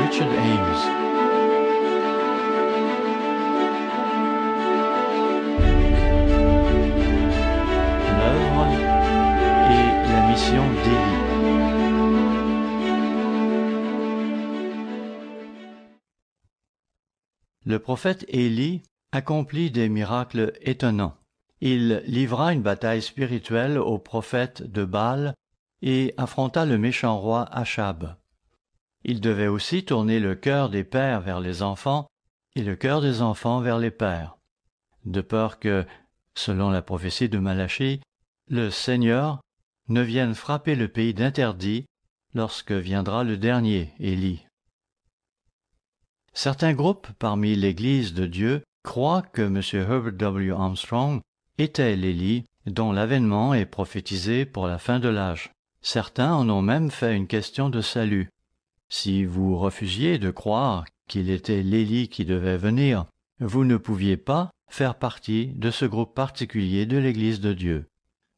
Richard Ames. L'œuvre et la mission d'Élie. Le prophète Élie accomplit des miracles étonnants. Il livra une bataille spirituelle aux prophètes de Baal et affronta le méchant roi Achab. Il devait aussi tourner le cœur des pères vers les enfants et le cœur des enfants vers les pères, de peur que, selon la prophétie de Malachie, le Seigneur ne vienne frapper le pays d'interdit lorsque viendra le dernier, Élie. Certains groupes parmi l'Église de Dieu croient que M. Herbert W. Armstrong était l'Élie dont l'avènement est prophétisé pour la fin de l'âge. Certains en ont même fait une question de salut. Si vous refusiez de croire qu'il était l'Élie qui devait venir, vous ne pouviez pas faire partie de ce groupe particulier de l'Église de Dieu.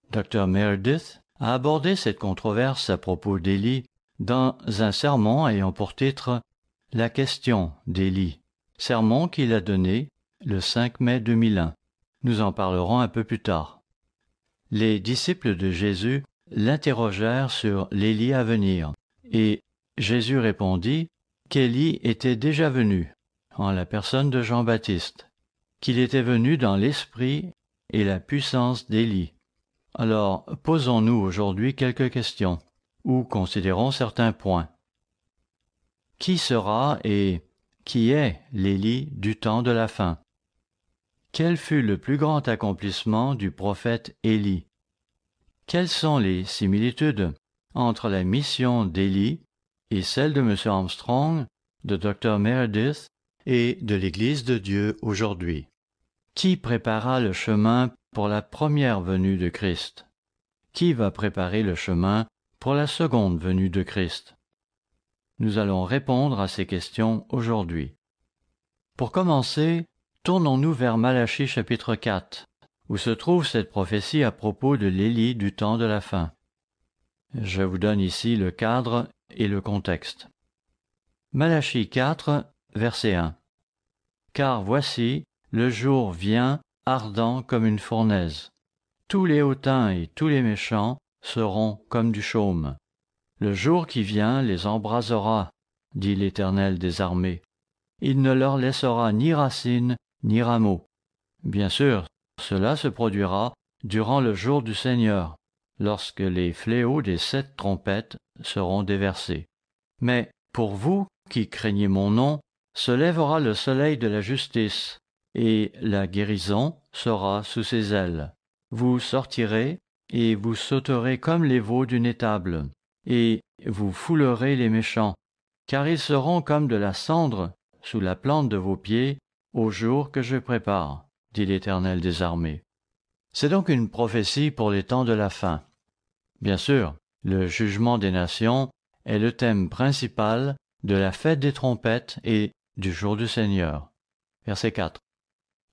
Dr. Meredith a abordé cette controverse à propos d'Élie dans un sermon ayant pour titre « La question d'Élie », sermon qu'il a donné le 5 mai 2001. Nous en parlerons un peu plus tard. Les disciples de Jésus l'interrogèrent sur l'Élie à venir, et Jésus répondit qu'Élie était déjà venu, en la personne de Jean-Baptiste, qu'il était venu dans l'esprit et la puissance d'Élie. Alors, posons-nous aujourd'hui quelques questions, ou considérons certains points. Qui sera et qui est l'Élie du temps de la fin? Quel fut le plus grand accomplissement du prophète Élie? Quelles sont les similitudes entre la mission d'Élie et celle de M. Armstrong, de Dr. Meredith et de l'Église de Dieu aujourd'hui? Qui prépara le chemin pour la première venue de Christ? Qui va préparer le chemin pour la seconde venue de Christ? Nous allons répondre à ces questions aujourd'hui. Pour commencer, tournons-nous vers Malachie chapitre 4, où se trouve cette prophétie à propos de l'Élie du temps de la fin. Je vous donne ici le cadre et le contexte. Malachie 4, verset 1. « Car voici, le jour vient ardent comme une fournaise. Tous les hautains et tous les méchants seront comme du chaume. Le jour qui vient les embrasera, dit l'Éternel des armées. Il ne leur laissera ni racine ni rameaux. Bien sûr, cela se produira durant le jour du Seigneur, lorsque les fléaux des 7 trompettes seront déversés. Mais pour vous qui craignez mon nom, se lèvera le soleil de la justice, et la guérison sera sous ses ailes. Vous sortirez et vous sauterez comme les veaux d'une étable, et vous foulerez les méchants, car ils seront comme de la cendre sous la plante de vos pieds au jour que je prépare, dit l'Éternel des armées. C'est donc une prophétie pour les temps de la fin. Bien sûr, le jugement des nations est le thème principal de la fête des trompettes et du jour du Seigneur. Verset 4.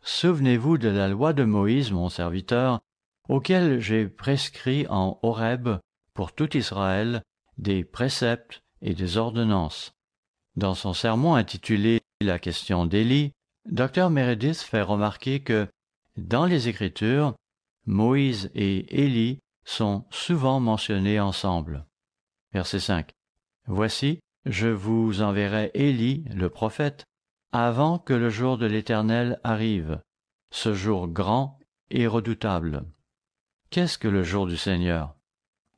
Souvenez-vous de la loi de Moïse, mon serviteur, auquel j'ai prescrit en Horeb pour tout Israël des préceptes et des ordonnances. Dans son sermon intitulé « La question d'Élie », Dr. Meredith fait remarquer que, dans les Écritures, Moïse et Élie sont souvent mentionnés ensemble. Verset 5. « Voici, je vous enverrai Élie, le prophète, avant que le jour de l'Éternel arrive, ce jour grand et redoutable. » Qu'est-ce que le jour du Seigneur?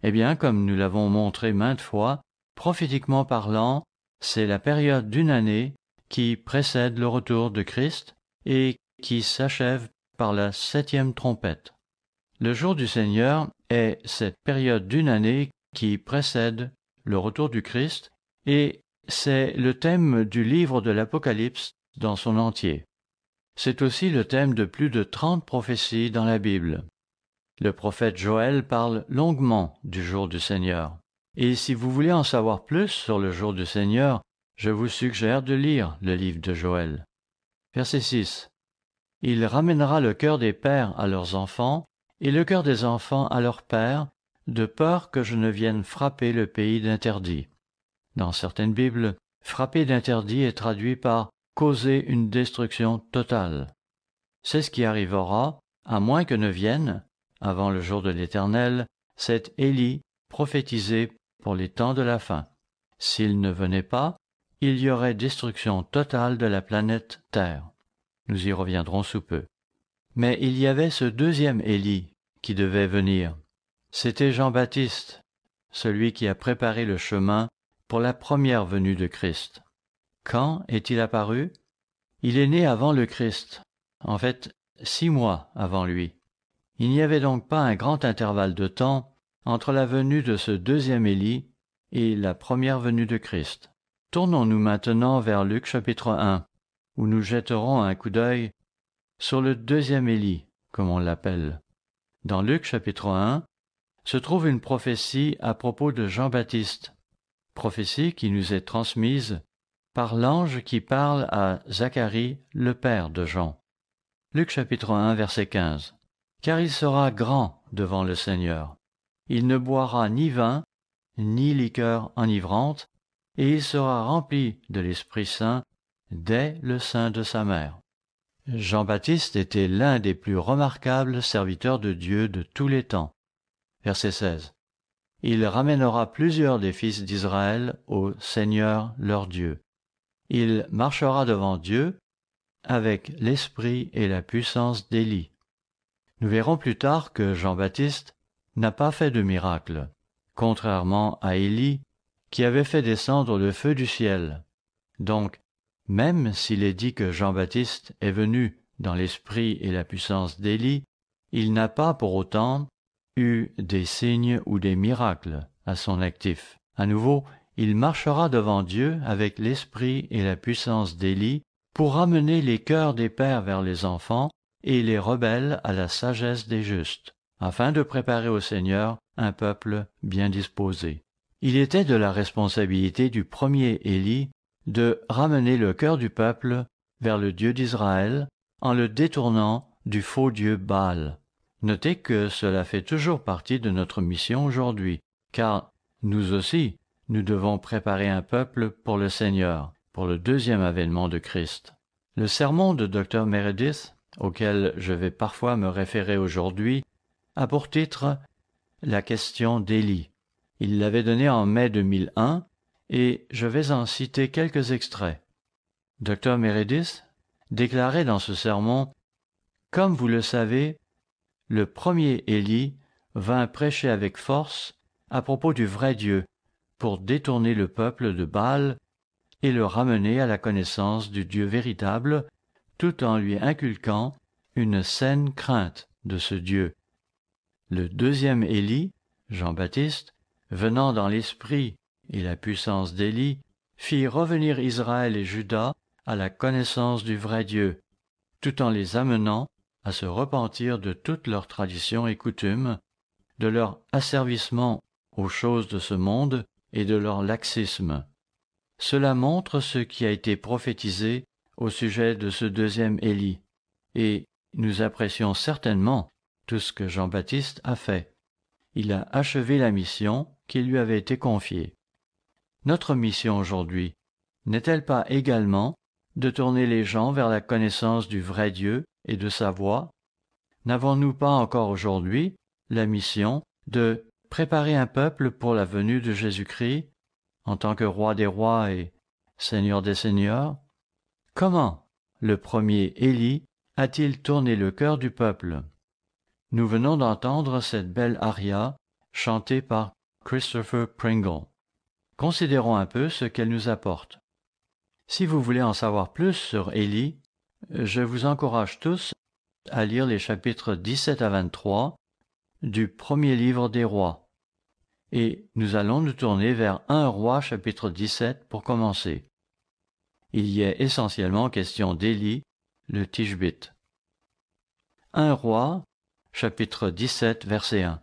Eh bien, comme nous l'avons montré maintes fois, prophétiquement parlant, c'est la période d'une année qui précède le retour de Christ et qui s'achève par la 7e trompette. Le jour du Seigneur est cette période d'une année qui précède le retour du Christ et c'est le thème du livre de l'Apocalypse dans son entier. C'est aussi le thème de plus de 30 prophéties dans la Bible. Le prophète Joël parle longuement du jour du Seigneur. Et si vous voulez en savoir plus sur le jour du Seigneur, je vous suggère de lire le livre de Joël. Verset 6. « Il ramènera le cœur des pères à leurs enfants, et le cœur des enfants à leurs pères, de peur que je ne vienne frapper le pays d'interdit. » Dans certaines Bibles, Frapper d'interdit est traduit par causer une destruction totale. C'est ce qui arrivera, à moins que ne vienne, avant le jour de l'Éternel, cet Élie prophétisé pour les temps de la fin. S'il ne venait pas, il y aurait destruction totale de la planète Terre. Nous y reviendrons sous peu. Mais il y avait ce deuxième Élie qui devait venir. C'était Jean-Baptiste, celui qui a préparé le chemin pour la première venue de Christ. Quand est-il apparu? Il est né avant le Christ, en fait 6 mois avant lui. Il n'y avait donc pas un grand intervalle de temps entre la venue de ce deuxième Élie et la première venue de Christ. Tournons-nous maintenant vers Luc chapitre 1, où nous jetterons un coup d'œil sur le deuxième Élie, comme on l'appelle. Dans Luc chapitre 1 se trouve une prophétie à propos de Jean-Baptiste, prophétie qui nous est transmise par l'ange qui parle à Zacharie, le père de Jean. Luc chapitre 1, verset 15. « Car il sera grand devant le Seigneur. Il ne boira ni vin, ni liqueur enivrante, et il sera rempli de l'Esprit Saint dès le sein de sa mère. » Jean-Baptiste était l'un des plus remarquables serviteurs de Dieu de tous les temps. Verset 16. « Il ramènera plusieurs des fils d'Israël au Seigneur leur Dieu. Il marchera devant Dieu avec l'esprit et la puissance d'Élie. » Nous verrons plus tard que Jean-Baptiste n'a pas fait de miracle, contrairement à Élie qui avait fait descendre le feu du ciel. Donc, même s'il est dit que Jean-Baptiste est venu dans l'esprit et la puissance d'Élie, il n'a pas pour autant eu des signes ou des miracles à son actif. À nouveau, il marchera devant Dieu avec l'esprit et la puissance d'Élie pour ramener les cœurs des pères vers les enfants et les rebelles à la sagesse des justes, afin de préparer au Seigneur un peuple bien disposé. Il était de la responsabilité du premier Élie de ramener le cœur du peuple vers le Dieu d'Israël en le détournant du faux Dieu Baal. Notez que cela fait toujours partie de notre mission aujourd'hui, car nous aussi, nous devons préparer un peuple pour le Seigneur, pour le deuxième avènement de Christ. Le sermon de Dr. Meredith, auquel je vais parfois me référer aujourd'hui, a pour titre « La question d'Élie ». Il l'avait donné en mai 2001 et je vais en citer quelques extraits. Dr. Meredith déclarait dans ce sermon « Comme vous le savez, le premier Élie vint prêcher avec force à propos du vrai Dieu pour détourner le peuple de Baal et le ramener à la connaissance du Dieu véritable tout en lui inculquant une saine crainte de ce Dieu. Le deuxième Élie, Jean-Baptiste, venant dans l'esprit et la puissance d'Élie, fit revenir Israël et Juda à la connaissance du vrai Dieu, tout en les amenant à se repentir de toutes leurs traditions et coutumes, de leur asservissement aux choses de ce monde et de leur laxisme. Cela montre ce qui a été prophétisé au sujet de ce deuxième Élie, et nous apprécions certainement tout ce que Jean-Baptiste a fait. Il a achevé la mission qui lui avait été confiée. Notre mission aujourd'hui n'est-elle pas également de tourner les gens vers la connaissance du vrai Dieu et de sa voix? N'avons-nous pas encore aujourd'hui la mission de préparer un peuple pour la venue de Jésus-Christ en tant que roi des rois et Seigneur des seigneurs? Comment le premier Élie a-t-il tourné le cœur du peuple? Nous venons d'entendre cette belle aria chantée par Christopher Pringle. Considérons un peu ce qu'elle nous apporte. Si vous voulez en savoir plus sur Élie, je vous encourage tous à lire les chapitres 17 à 23 du premier livre des rois. Et nous allons nous tourner vers 1 roi chapitre 17 pour commencer. Il y est essentiellement question d'Élie, le Tishbite. 1 roi chapitre 17 verset 1.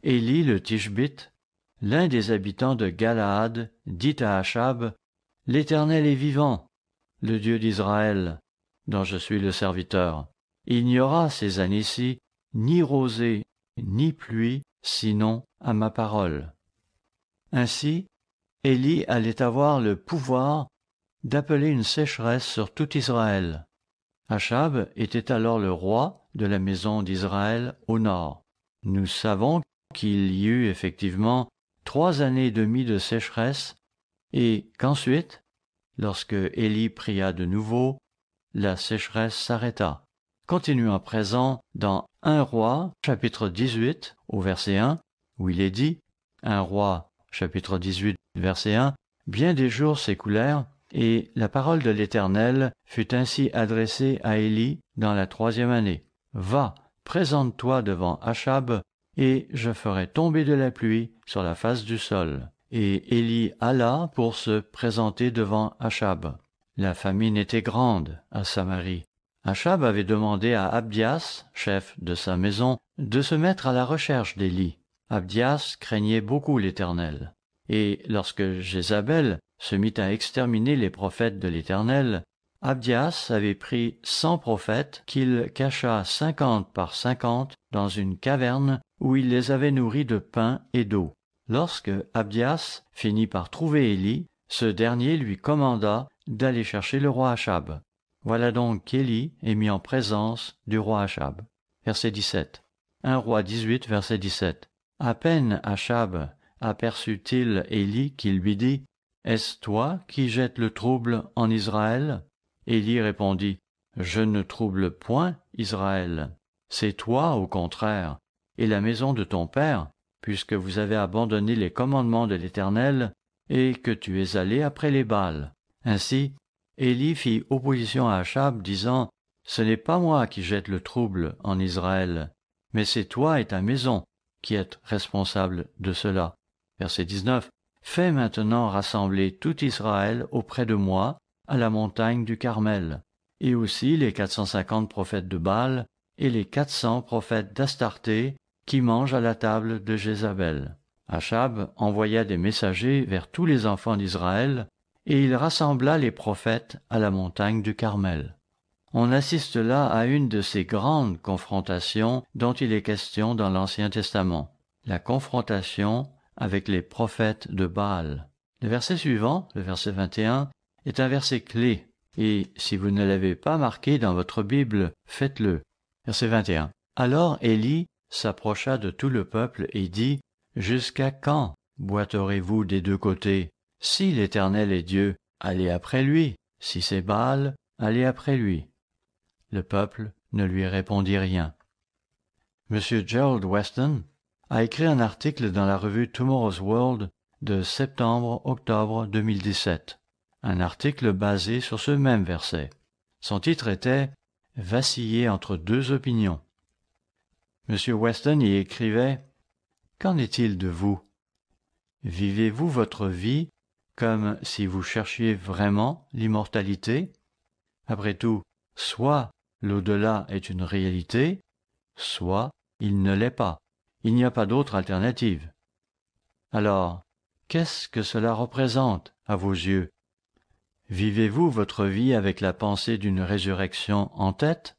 Élie le Tishbite, l'un des habitants de Galaad, dit à Achab, « L'Éternel est vivant, le Dieu d'Israël, dont je suis le serviteur. Il n'y aura ces années-ci ni rosée, ni pluie, sinon à ma parole. » Ainsi, Élie allait avoir le pouvoir d'appeler une sécheresse sur tout Israël. Achab était alors le roi de la maison d'Israël au nord. Nous savons qu'il y eut effectivement 3 années et demie de sécheresse et qu'ensuite, lorsque Élie pria de nouveau, la sécheresse s'arrêta. Continuons à présent dans 1 Roi, chapitre 18, au verset 1, où il est dit, 1 Roi, chapitre 18, verset 1, « Bien des jours s'écoulèrent, et la parole de l'Éternel fut ainsi adressée à Élie dans la 3e année. Va, présente-toi devant Achab, et je ferai tomber de la pluie sur la face du sol. » Et Élie alla pour se présenter devant Achab. La famine était grande à Samarie. Achab avait demandé à Abdias, chef de sa maison, de se mettre à la recherche d'Élie. Abdias craignait beaucoup l'Éternel. Et lorsque Jézabel se mit à exterminer les prophètes de l'Éternel, Abdias avait pris 100 prophètes qu'il cacha 50 par 50 dans une caverne où il les avait nourris de pain et d'eau. Lorsque Abdias finit par trouver Élie, ce dernier lui commanda d'aller chercher le roi Achab. Voilà donc qu'Élie est mis en présence du roi Achab. Verset 17. 1 Roi 18, verset 17. À peine Achab aperçut-il Élie qui lui dit « Est-ce toi qui jettes le trouble en Israël ?» Élie répondit « Je ne trouble point Israël. C'est toi, au contraire, et la maison de ton père, puisque vous avez abandonné les commandements de l'Éternel et que tu es allé après les Baals. » Ainsi, Élie fit opposition à Achab, disant « Ce n'est pas moi qui jette le trouble en Israël, mais c'est toi et ta maison qui êtes responsables de cela. » Verset 19. « Fais maintenant rassembler tout Israël auprès de moi à la montagne du Carmel, et aussi les 450 prophètes de Baal et les 400 prophètes d'Astarté qui mangent à la table de Jézabel. » Achab envoya des messagers vers tous les enfants d'Israël, et il rassembla les prophètes à la montagne du Carmel. On assiste là à une de ces grandes confrontations dont il est question dans l'Ancien Testament, la confrontation avec les prophètes de Baal. Le verset suivant, le verset 21, est un verset clé, et si vous ne l'avez pas marqué dans votre Bible, faites-le. Verset 21. Alors Élie s'approcha de tout le peuple et dit « Jusqu'à quand boiterez-vous des deux côtés ? Si l'Éternel est Dieu, allez après lui. Si c'est Baal, allez après lui. » Le peuple ne lui répondit rien. M. Gerald Weston a écrit un article dans la revue Tomorrow's World de septembre-octobre 2017, un article basé sur ce même verset. Son titre était « Vaciller entre deux opinions ». M. Weston y écrivait « Qu'en est-il de vous? Vivez-vous votre vie comme si vous cherchiez vraiment l'immortalité? Après tout, soit l'au-delà est une réalité, soit il ne l'est pas. Il n'y a pas d'autre alternative. Alors, qu'est-ce que cela représente à vos yeux? Vivez-vous votre vie avec la pensée d'une résurrection en tête?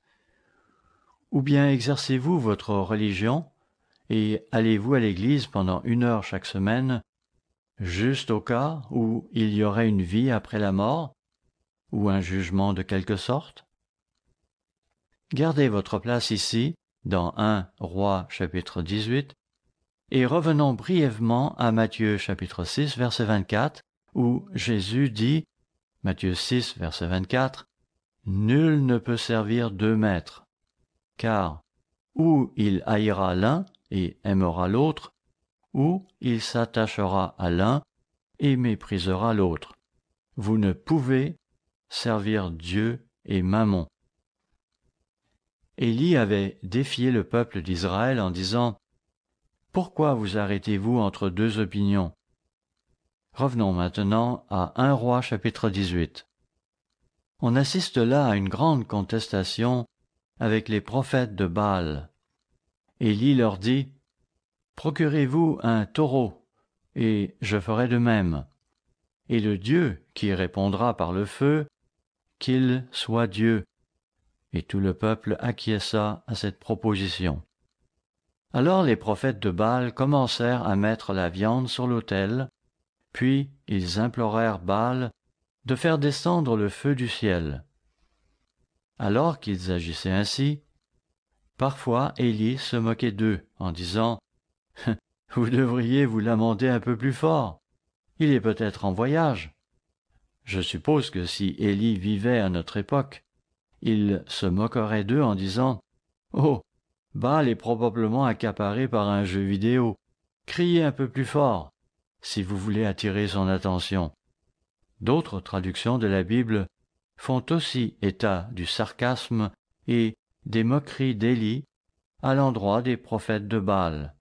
Ou bien exercez-vous votre religion et allez-vous à l'église pendant 1 heure chaque semaine, juste au cas où il y aurait une vie après la mort, ou un jugement de quelque sorte? Gardez votre place ici, dans 1 Roi chapitre 18, et revenons brièvement à Matthieu chapitre 6 verset 24, où Jésus dit, Matthieu 6 verset 24, « Nul ne peut servir 2 maîtres, car ou il haïra l'un et aimera l'autre, ou il s'attachera à l'un et méprisera l'autre. Vous ne pouvez servir Dieu et Mammon. » Élie avait défié le peuple d'Israël en disant « Pourquoi vous arrêtez-vous entre 2 opinions ?» Revenons maintenant à 1 Roi chapitre 18. On assiste là à une grande contestation avec les prophètes de Baal. Élie leur dit « Procurez-vous un taureau, et je ferai de même. Et le Dieu qui répondra par le feu, qu'il soit Dieu. » Et tout le peuple acquiesça à cette proposition. Alors les prophètes de Baal commencèrent à mettre la viande sur l'autel, Puis ils implorèrent Baal de faire descendre le feu du ciel. Alors qu'ils agissaient ainsi, parfois Élie se moquait d'eux en disant « Vous devriez vous lamenter un peu plus fort. Il est peut-être en voyage. » Je suppose que si Élie vivait à notre époque, il se moquerait d'eux en disant « Oh, Baal est probablement accaparé par un jeu vidéo. Criez un peu plus fort, si vous voulez attirer son attention. » D'autres traductions de la Bible font aussi état du sarcasme et des moqueries d'Élie à l'endroit des prophètes de Baal.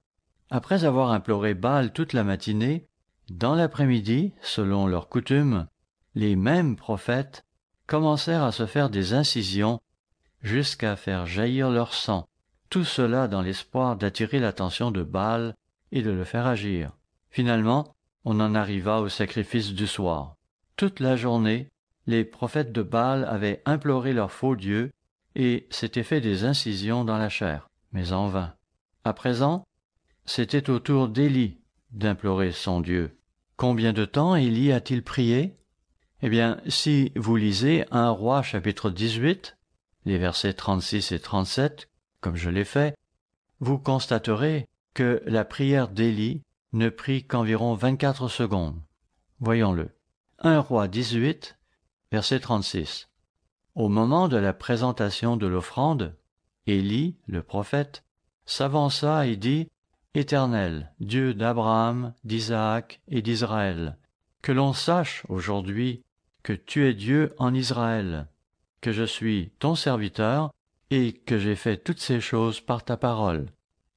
Après avoir imploré Baal toute la matinée, dans l'après-midi, selon leur coutume, les mêmes prophètes commencèrent à se faire des incisions jusqu'à faire jaillir leur sang, tout cela dans l'espoir d'attirer l'attention de Baal et de le faire agir. Finalement, on en arriva au sacrifice du soir. Toute la journée, les prophètes de Baal avaient imploré leur faux dieu et s'étaient fait des incisions dans la chair, mais en vain. À présent, c'était au tour d'Élie d'implorer son Dieu. Combien de temps Élie a-t-il prié? Eh bien, si vous lisez 1 Roi chapitre 18, les versets 36 et 37, comme je l'ai fait, vous constaterez que la prière d'Élie ne prit qu'environ 24 secondes. Voyons-le. 1 Roi 18, verset 36. Au moment de la présentation de l'offrande, Élie, le prophète, s'avança et dit « Éternel, Dieu d'Abraham, d'Isaac et d'Israël, que l'on sache aujourd'hui que tu es Dieu en Israël, que je suis ton serviteur et que j'ai fait toutes ces choses par ta parole. »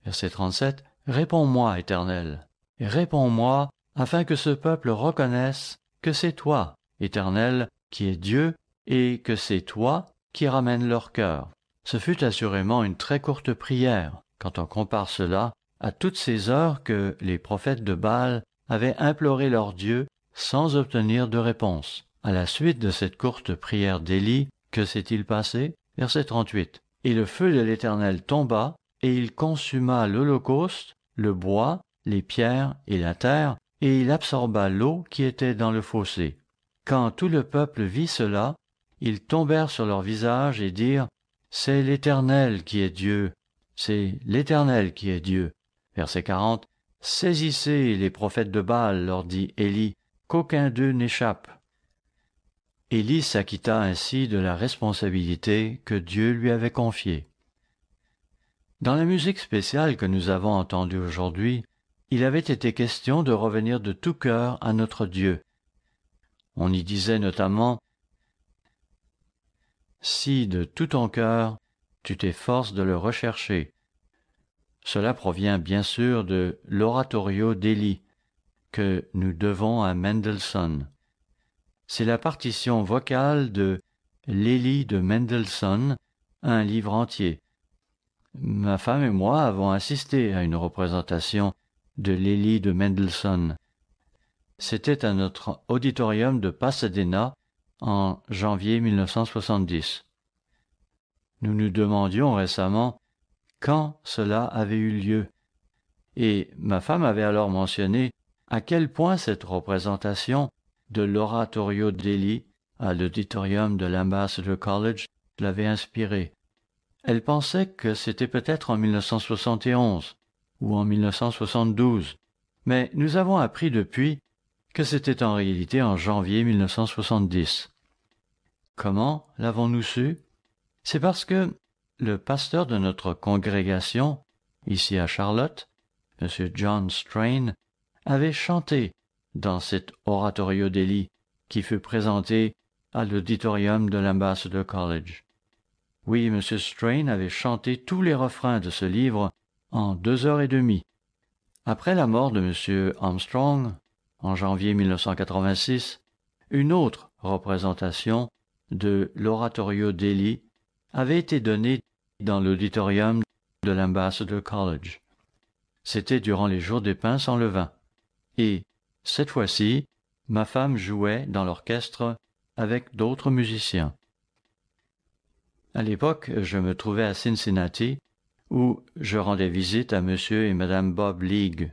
Verset 37. Réponds-moi, Éternel, et réponds-moi afin que ce peuple reconnaisse que c'est toi, Éternel, qui es Dieu, et que c'est toi qui ramènes leur cœur. Ce fut assurément une très courte prière, quand on compare cela à toutes ces heures que les prophètes de Baal avaient imploré leur Dieu sans obtenir de réponse. À la suite de cette courte prière d'Élie, que s'est-il passé? Verset 38. Et le feu de l'Éternel tomba, et il consuma l'holocauste, le bois, les pierres et la terre, et il absorba l'eau qui était dans le fossé. Quand tout le peuple vit cela, ils tombèrent sur leur visage et dirent « C'est l'Éternel qui est Dieu, c'est l'Éternel qui est Dieu. » Verset 40. « Saisissez les prophètes de Baal, leur dit Élie, qu'aucun d'eux n'échappe. » Élie s'acquitta ainsi de la responsabilité que Dieu lui avait confiée. Dans la musique spéciale que nous avons entendue aujourd'hui, il avait été question de revenir de tout cœur à notre Dieu. On y disait notamment « Si de tout ton cœur, tu t'efforces de le rechercher ». Cela provient bien sûr de l'oratorio d'Élie, que nous devons à Mendelssohn. C'est la partition vocale de l'Élie de Mendelssohn, un livre entier. Ma femme et moi avons assisté à une représentation de l'Élie de Mendelssohn. C'était à notre auditorium de Pasadena en janvier 1970. Nous nous demandions récemment quand cela avait eu lieu, et ma femme avait alors mentionné à quel point cette représentation de l'oratorio d'Élie à l'auditorium de l'Ambassador College l'avait inspirée. Elle pensait que c'était peut-être en 1971 ou en 1972, mais nous avons appris depuis que c'était en réalité en janvier 1970. Comment l'avons-nous su? C'est parce que le pasteur de notre congrégation, ici à Charlotte, M. John Strain, avait chanté dans cet oratorio d'Élie qui fut présenté à l'auditorium de l'Ambassador College. Oui, M. Strain avait chanté tous les refrains de ce livre en 2h30. Après la mort de M. Armstrong, en janvier 1986, une autre représentation de l'oratorio d'Élie avait été donnée dans l'auditorium de l'Ambassador College. C'était durant les jours des pains sans levain. Et, cette fois-ci, ma femme jouait dans l'orchestre avec d'autres musiciens. À l'époque, je me trouvais à Cincinnati, où je rendais visite à M. et Mme Bob League.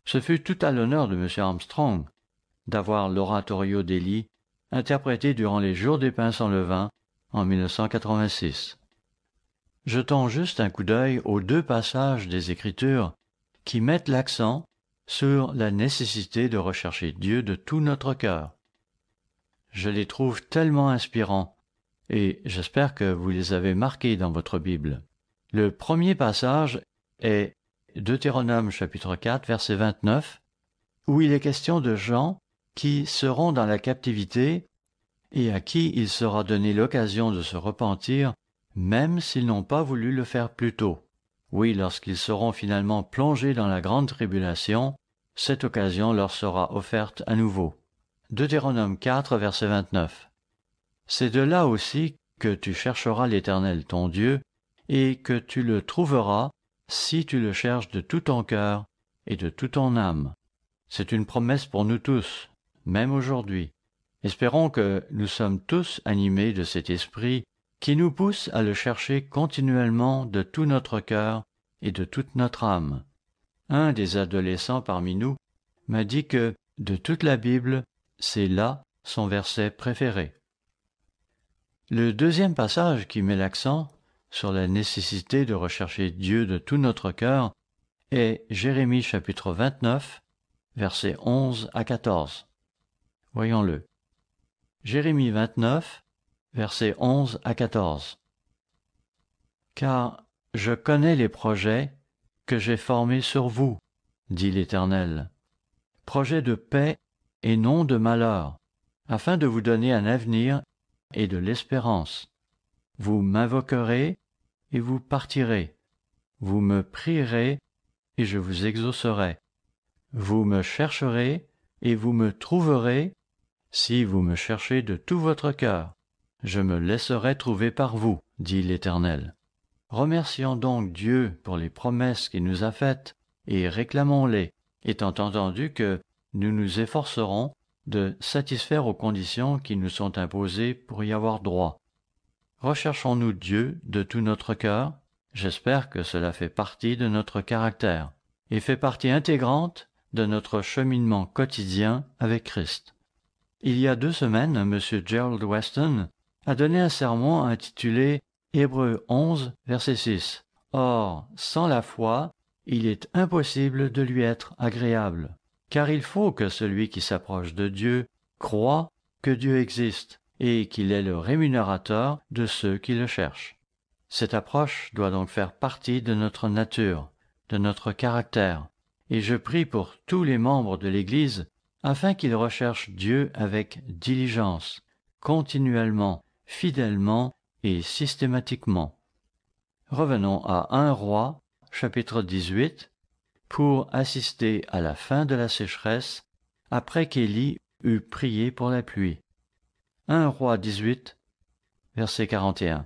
Ce fut tout à l'honneur de M. Armstrong d'avoir l'oratorio d'Élie interprété durant les Jours des pains sans levain en 1986. Jetons juste un coup d'œil aux 2 passages des Écritures qui mettent l'accent sur la nécessité de rechercher Dieu de tout notre cœur. Je les trouve tellement inspirants et j'espère que vous les avez marqués dans votre Bible. Le premier passage est Deutéronome chapitre 4, verset 29, où il est question de gens qui seront dans la captivité et à qui il sera donné l'occasion de se repentir, même s'ils n'ont pas voulu le faire plus tôt. Oui, lorsqu'ils seront finalement plongés dans la grande tribulation, cette occasion leur sera offerte à nouveau. Deutéronome 4, verset 29. C'est de là aussi que tu chercheras l'Éternel ton Dieu, et que tu le trouveras si tu le cherches de tout ton cœur et de toute ton âme. C'est une promesse pour nous tous, même aujourd'hui. Espérons que nous sommes tous animés de cet esprit qui nous pousse à le chercher continuellement de tout notre cœur et de toute notre âme. Un des adolescents parmi nous m'a dit que, de toute la Bible, c'est là son verset préféré. Le deuxième passage qui met l'accent sur la nécessité de rechercher Dieu de tout notre cœur est Jérémie chapitre 29, versets 11 à 14. Voyons-le. Jérémie 29, versets 11 à 14. Car je connais les projets que j'ai formés sur vous, dit l'Éternel, projets de paix et non de malheur, afin de vous donner un avenir et de l'espérance. Vous m'invoquerez et vous partirez. Vous me prierez et je vous exaucerai. Vous me chercherez et vous me trouverez si vous me cherchez de tout votre cœur. Je me laisserai trouver par vous, dit l'Éternel. Remercions donc Dieu pour les promesses qu'il nous a faites et réclamons-les, étant entendu que nous nous efforcerons de satisfaire aux conditions qui nous sont imposées pour y avoir droit. Recherchons-nous Dieu de tout notre cœur? J'espère que cela fait partie de notre caractère et fait partie intégrante de notre cheminement quotidien avec Christ. Il y a 2 semaines, M. Gerald Weston a donné un sermon intitulé Hébreux 11, verset 6. Or, sans la foi, il est impossible de lui être agréable, car il faut que celui qui s'approche de Dieu croie que Dieu existe et qu'il est le rémunérateur de ceux qui le cherchent. Cette approche doit donc faire partie de notre nature, de notre caractère, et je prie pour tous les membres de l'Église afin qu'ils recherchent Dieu avec diligence, continuellement, fidèlement et systématiquement. Revenons à 1 Roi, chapitre 18, pour assister à la fin de la sécheresse après qu'Élie eut prié pour la pluie. 1 Roi 18, verset 41.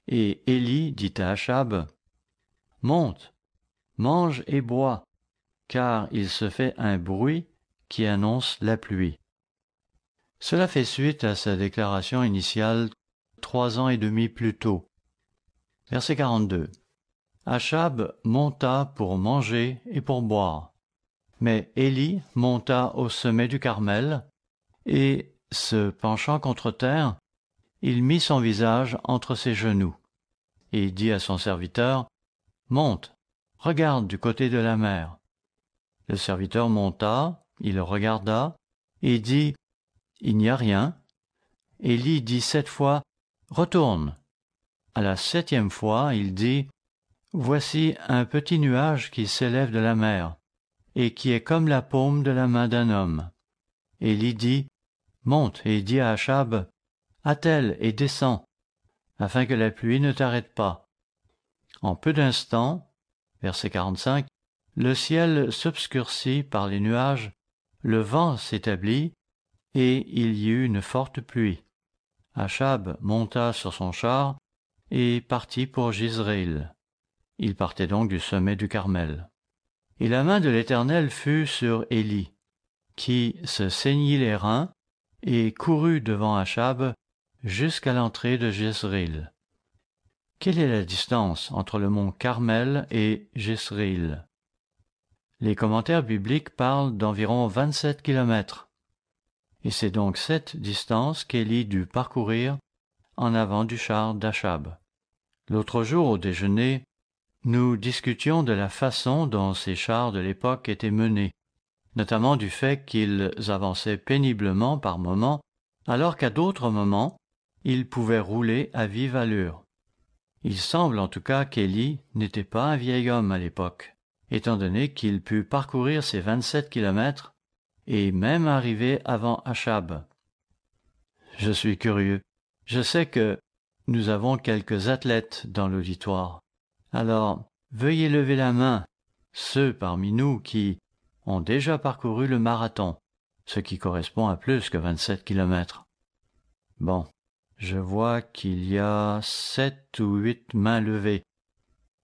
Et Élie dit à Achab, « Monte, mange et bois, car il se fait un bruit qui annonce la pluie. » Cela fait suite à sa déclaration initiale 3 ans et demi plus tôt. Verset 42. Achab monta pour manger et pour boire. Mais Élie monta au sommet du Carmel, et, se penchant contre terre, il mit son visage entre ses genoux, et dit à son serviteur, « Monte, regarde du côté de la mer. » Le serviteur monta, il regarda, et dit, « Il n'y a rien. » Élie dit 7 fois, « Retourne. » À la 7e fois, il dit, « Voici un petit nuage qui s'élève de la mer, et qui est comme la paume de la main d'un homme. » Élie dit, « Monte et dis à Achab, attelle et descends, afin que la pluie ne t'arrête pas. » En peu d'instants, verset 45, le ciel s'obscurcit par les nuages, le vent s'établit, et il y eut une forte pluie. Achab monta sur son char et partit pour Jizréel. Il partait donc du sommet du Carmel. Et la main de l'Éternel fut sur Élie, qui se saignit les reins et courut devant Achab jusqu'à l'entrée de Jezreel. Quelle est la distance entre le mont Carmel et Jezreel? Les commentaires bibliques parlent d'environ 27 kilomètres. Et c'est donc cette distance qu'Élie dut parcourir en avant du char d'Achab. L'autre jour, au déjeuner, nous discutions de la façon dont ces chars de l'époque étaient menés, notamment du fait qu'ils avançaient péniblement par moments, alors qu'à d'autres moments, ils pouvaient rouler à vive allure. Il semble en tout cas qu'Élie n'était pas un vieil homme à l'époque, étant donné qu'il put parcourir ces 27 kilomètres et même arriver avant Achab. Je suis curieux. Je sais que nous avons quelques athlètes dans l'auditoire. Alors, veuillez lever la main, ceux parmi nous qui ont déjà parcouru le marathon, ce qui correspond à plus que 27 kilomètres. Bon, je vois qu'il y a 7 ou 8 mains levées.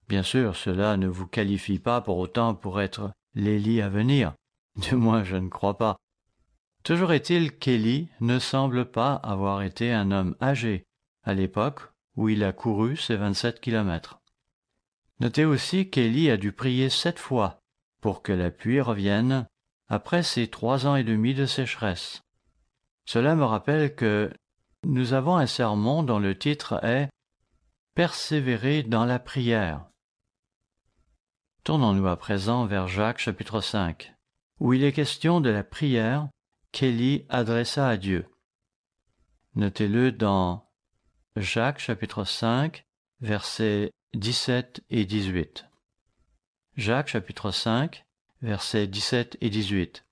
Bien sûr, cela ne vous qualifie pas pour autant pour être l'Élie à venir. Du moins, je ne crois pas. Toujours est-il qu'Élie ne semble pas avoir été un homme âgé à l'époque où il a couru ces 27 kilomètres. Notez aussi qu'Élie a dû prier 7 fois pour que la pluie revienne après ces 3 ans et demi de sécheresse. Cela me rappelle que nous avons un sermon dont le titre est « Persévérer dans la prière ». Tournons-nous à présent vers Jacques chapitre 5, où il est question de la prière qu'Élie adressa à Dieu. Notez-le dans Jacques chapitre 5, versets 17 et 18. Jacques chapitre 5, versets 17 et 18.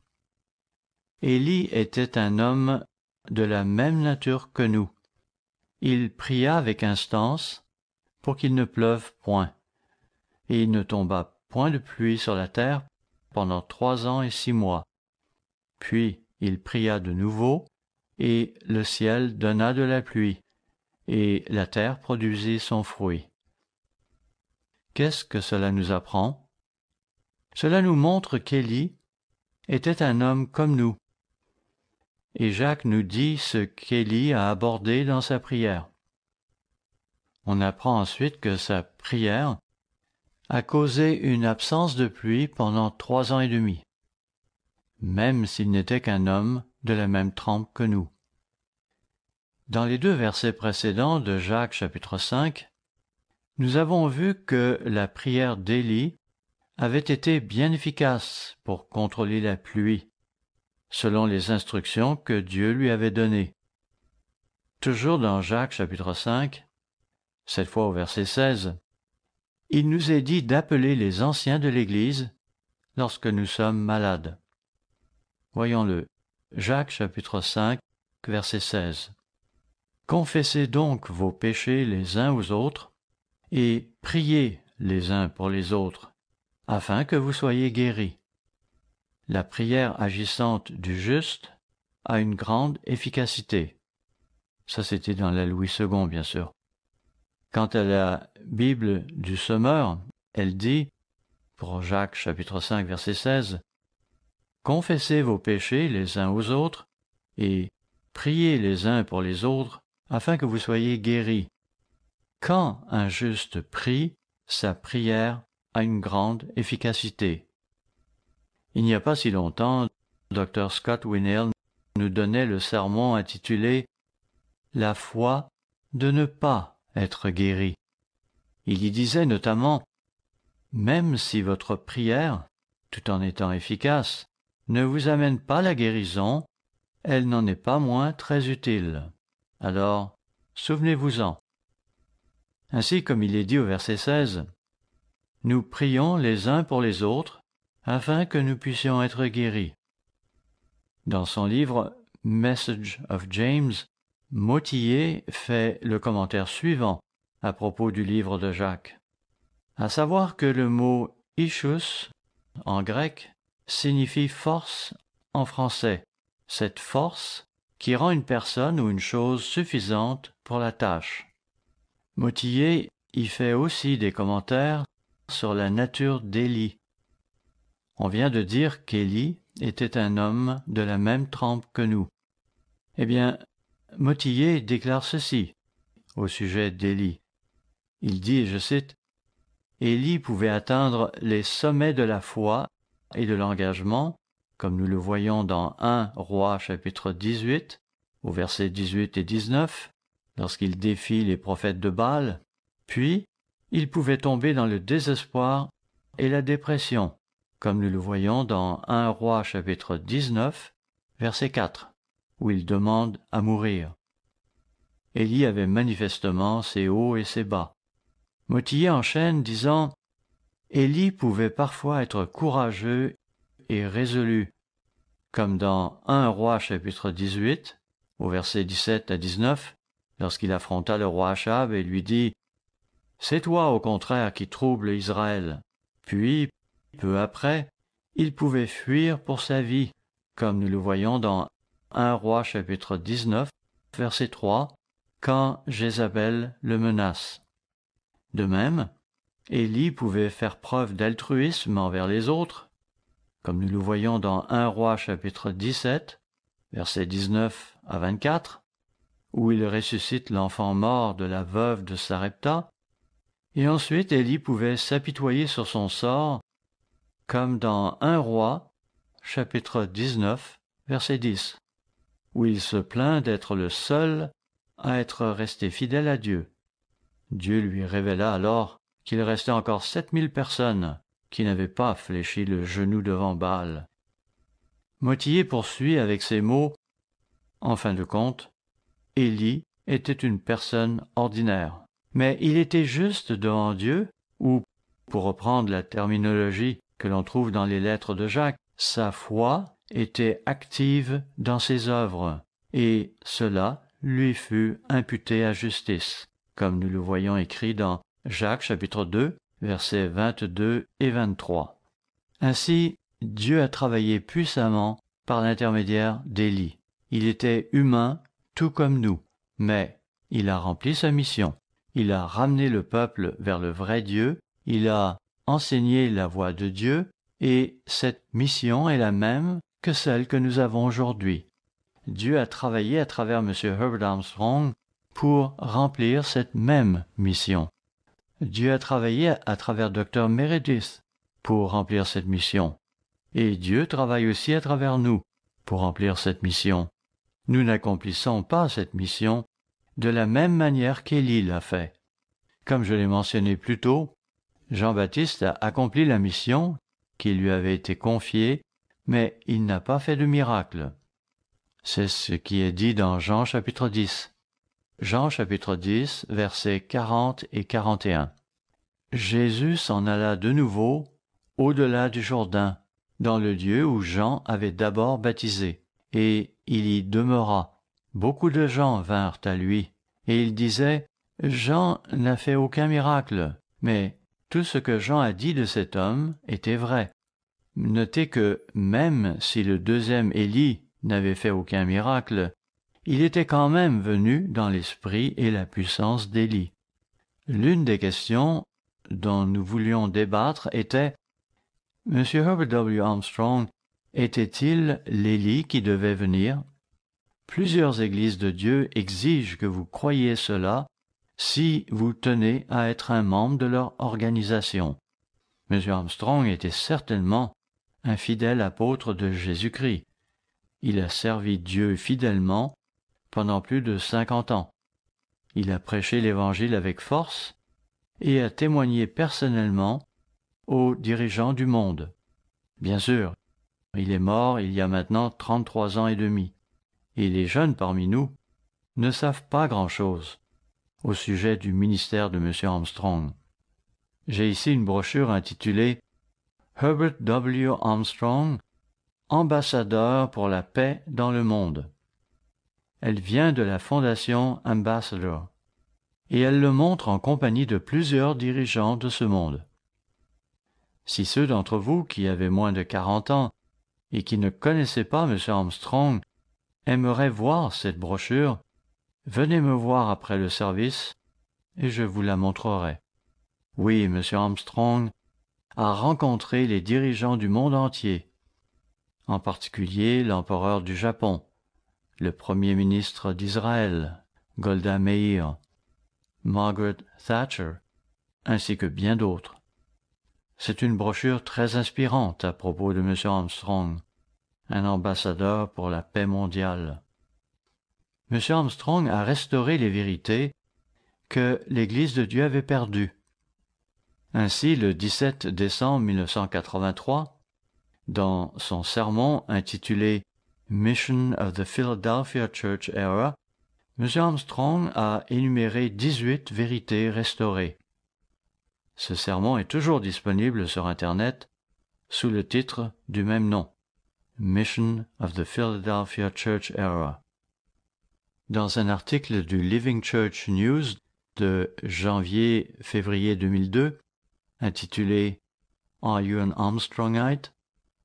Élie était un homme de la même nature que nous. Il pria avec instance pour qu'il ne pleuve point, et il ne tomba point de pluie sur la terre pendant 3 ans et 6 mois. Puis il pria de nouveau, et le ciel donna de la pluie, et la terre produisit son fruit. Qu'est-ce que cela nous apprend? Cela nous montre qu'Élie était un homme comme nous. Et Jacques nous dit ce qu'Élie a abordé dans sa prière. On apprend ensuite que sa prière a causé une absence de pluie pendant 3 ans et demi, même s'il n'était qu'un homme de la même trempe que nous. Dans les 2 versets précédents de Jacques chapitre 5, nous avons vu que la prière d'Élie avait été bien efficace pour contrôler la pluie, selon les instructions que Dieu lui avait données. Toujours dans Jacques chapitre 5, cette fois au verset 16, il nous est dit d'appeler les anciens de l'Église lorsque nous sommes malades. Voyons-le, Jacques chapitre 5, verset 16. Confessez donc vos péchés les uns aux autres et priez les uns pour les autres, afin que vous soyez guéris. La prière agissante du juste a une grande efficacité. Ça, c'était dans la Louis II, bien sûr. Quant à la Bible du Sommeur, elle dit, pour Jacques chapitre 5, verset 16, « Confessez vos péchés les uns aux autres et priez les uns pour les autres, afin que vous soyez guéris. Quand un juste prie, sa prière a une grande efficacité. » Il n'y a pas si longtemps, Dr. Scott Winnell nous donnait le sermon intitulé « La foi de ne pas être guéri ». Il y disait notamment « Même si votre prière, tout en étant efficace, ne vous amène pas la guérison, elle n'en est pas moins très utile. Alors, souvenez-vous-en. » Ainsi, comme il est dit au verset 16, « Nous prions les uns pour les autres, afin que nous puissions être guéris. » Dans son livre « Message of James », Mottier fait le commentaire suivant à propos du livre de Jacques, à savoir que le mot « ischus » en grec signifie « force » en français, cette force qui rend une personne ou une chose suffisante pour la tâche. Mottier y fait aussi des commentaires sur la nature d'Élie. On vient de dire qu'Élie était un homme de la même trempe que nous. Eh bien, Mottier déclare ceci au sujet d'Élie. Il dit, je cite, « Élie pouvait atteindre les sommets de la foi et de l'engagement, comme nous le voyons dans 1 Roi chapitre 18, au versets 18 et 19, lorsqu'il défie les prophètes de Baal. Puis, il pouvait tomber dans le désespoir et la dépression, comme nous le voyons dans 1 Roi chapitre 19, verset 4, où il demande à mourir. Élie avait manifestement ses hauts et ses bas. Motillet enchaîne disant « Élie pouvait parfois être courageux et résolu, comme dans 1 Roi chapitre 18, au verset 17 à 19, lorsqu'il affronta le roi Achab et lui dit « C'est toi, au contraire, qui trouble Israël. » Puis, peu après, il pouvait fuir pour sa vie, comme nous le voyons dans 1 Roi chapitre 19, verset 3, quand Jézabel le menace. De même, Élie pouvait faire preuve d'altruisme envers les autres, comme nous le voyons dans 1 Roi chapitre 17, versets 19 à 24, où il ressuscite l'enfant mort de la veuve de Sarepta, et ensuite Élie pouvait s'apitoyer sur son sort, comme dans 1 Roi chapitre 19, verset 10, où il se plaint d'être le seul à être resté fidèle à Dieu. Dieu lui révéla alors qu'il restait encore 7000 personnes qui n'avaient pas fléchi le genou devant Baal. Motillet poursuit avec ces mots « En fin de compte, Élie était une personne ordinaire, mais il était juste devant Dieu, ou, pour reprendre la terminologie que l'on trouve dans les lettres de Jacques, sa foi était active dans ses œuvres, et cela lui fut imputé à justice, comme nous le voyons écrit dans Jacques chapitre 2, versets 22 et 23. Ainsi, Dieu a travaillé puissamment par l'intermédiaire d'Élie. Il était humain tout comme nous, mais il a rempli sa mission. Il a ramené le peuple vers le vrai Dieu, il a enseigné la voie de Dieu, et cette mission est la même que celle que nous avons aujourd'hui. Dieu a travaillé à travers M. Herbert Armstrong pour remplir cette même mission. Dieu a travaillé à travers Dr. Meredith pour remplir cette mission. Et Dieu travaille aussi à travers nous pour remplir cette mission. Nous n'accomplissons pas cette mission de la même manière qu'Élie l'a fait. Comme je l'ai mentionné plus tôt, Jean-Baptiste a accompli la mission qui lui avait été confiée, mais il n'a pas fait de miracle. C'est ce qui est dit dans Jean chapitre 10. Jean chapitre 10, versets 40 et 41. Jésus s'en alla de nouveau au-delà du Jourdain, dans le lieu où Jean avait d'abord baptisé, et il y demeura. Beaucoup de gens vinrent à lui, et il disait « Jean n'a fait aucun miracle, mais tout ce que Jean a dit de cet homme était vrai. » Notez que même si le deuxième Élie n'avait fait aucun miracle, il était quand même venu dans l'esprit et la puissance d'Élie. L'une des questions dont nous voulions débattre était « M. Herbert W. Armstrong était-il l'Élie qui devait venir? » Plusieurs églises de Dieu exigent que vous croyiez cela si vous tenez à être un membre de leur organisation. M. Armstrong était certainement un fidèle apôtre de Jésus-Christ. Il a servi Dieu fidèlement pendant plus de 50 ans. Il a prêché l'Évangile avec force et a témoigné personnellement aux dirigeants du monde. Bien sûr, il est mort il y a maintenant 33 ans et demi, et les jeunes parmi nous ne savent pas grand-chose au sujet du ministère de M. Armstrong. J'ai ici une brochure intitulée « Herbert W. Armstrong, ambassadeur pour la paix dans le monde ». Elle vient de la Fondation Ambassador, et elle le montre en compagnie de plusieurs dirigeants de ce monde. Si ceux d'entre vous qui avaient moins de 40 ans et qui ne connaissaient pas M. Armstrong aimeraient voir cette brochure, venez me voir après le service et je vous la montrerai. Oui, M. Armstrong a rencontré les dirigeants du monde entier, en particulier l'empereur du Japon, le premier ministre d'Israël, Golda Meir, Margaret Thatcher, ainsi que bien d'autres. C'est une brochure très inspirante à propos de M. Armstrong, un ambassadeur pour la paix mondiale. M. Armstrong a restauré les vérités que l'Église de Dieu avait perdues. Ainsi, le 17 décembre 1983, dans son sermon intitulé Mission of the Philadelphia Church Era, M. Armstrong a énuméré 18 vérités restaurées. Ce sermon est toujours disponible sur Internet sous le titre du même nom, Mission of the Philadelphia Church Era. Dans un article du Living Church News de janvier-février 2002, intitulé Are You an Armstrongite?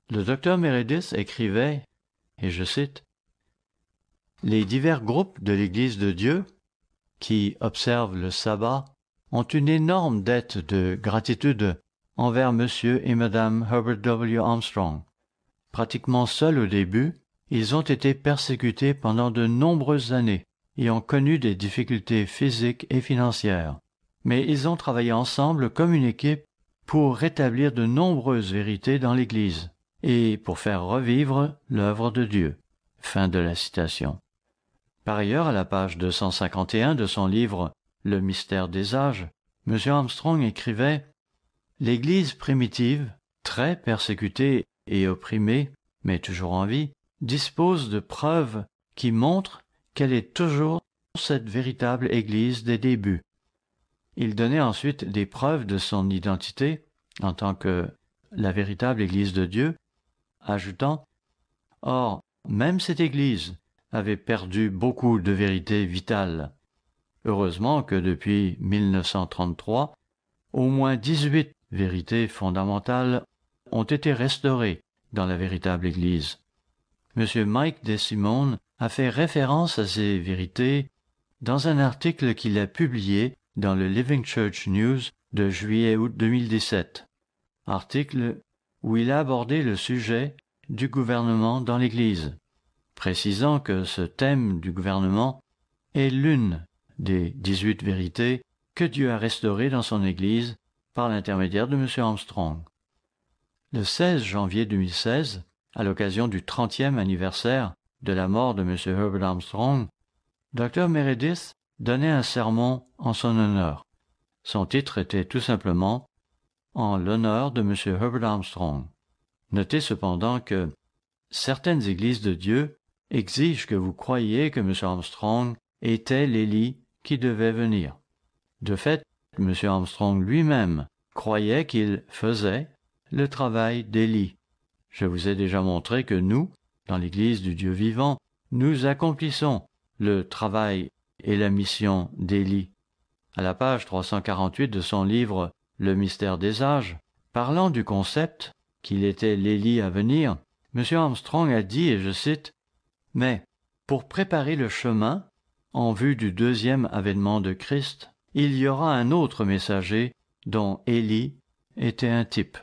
Le docteur Meredith écrivait, et je cite, « Les divers groupes de l'Église de Dieu qui observent le sabbat ont une énorme dette de gratitude envers Monsieur et Madame Herbert W. Armstrong. Pratiquement seuls au début, ils ont été persécutés pendant de nombreuses années et ont connu des difficultés physiques et financières. Mais ils ont travaillé ensemble comme une équipe pour rétablir de nombreuses vérités dans l'Église et pour faire revivre l'œuvre de Dieu. » Fin de la citation. Par ailleurs, à la page 251 de son livre « Le mystère des âges », M. Armstrong écrivait « L'Église primitive, très persécutée et opprimée, mais toujours en vie, dispose de preuves qui montrent qu'elle est toujours cette véritable Église des débuts. » Il donnait ensuite des preuves de son identité en tant que la véritable Église de Dieu, ajoutant « Or, même cette Église avait perdu beaucoup de vérités vitales. Heureusement que depuis 1933, au moins 18 vérités fondamentales ont été restaurées dans la véritable Église. M. Mike DeSimone a fait référence à ces vérités dans un article qu'il a publié dans le Living Church News de juillet-août 2017, article où il a abordé le sujet du gouvernement dans l'Église, précisant que ce thème du gouvernement est l'une des 18 vérités que Dieu a restaurées dans son Église par l'intermédiaire de M. Armstrong. Le 16 janvier 2016, à l'occasion du 30e anniversaire de la mort de M. Herbert Armstrong, Dr. Meredith donnait un sermon en son honneur. Son titre était tout simplement « En l'honneur de M. Herbert Armstrong ». Notez cependant que certaines églises de Dieu exigent que vous croyiez que M. Armstrong était l'Élie qui devait venir. De fait, M. Armstrong lui-même croyait qu'il faisait le travail d'Élie. Je vous ai déjà montré que nous, dans l'Église du Dieu vivant, nous accomplissons le travail et la mission d'Élie. À la page 348 de son livre « Le mystère des âges », parlant du concept qu'il était l'Élie à venir, M. Armstrong a dit, et je cite, « Mais, pour préparer le chemin, en vue du deuxième avènement de Christ, il y aura un autre messager dont Élie était un type.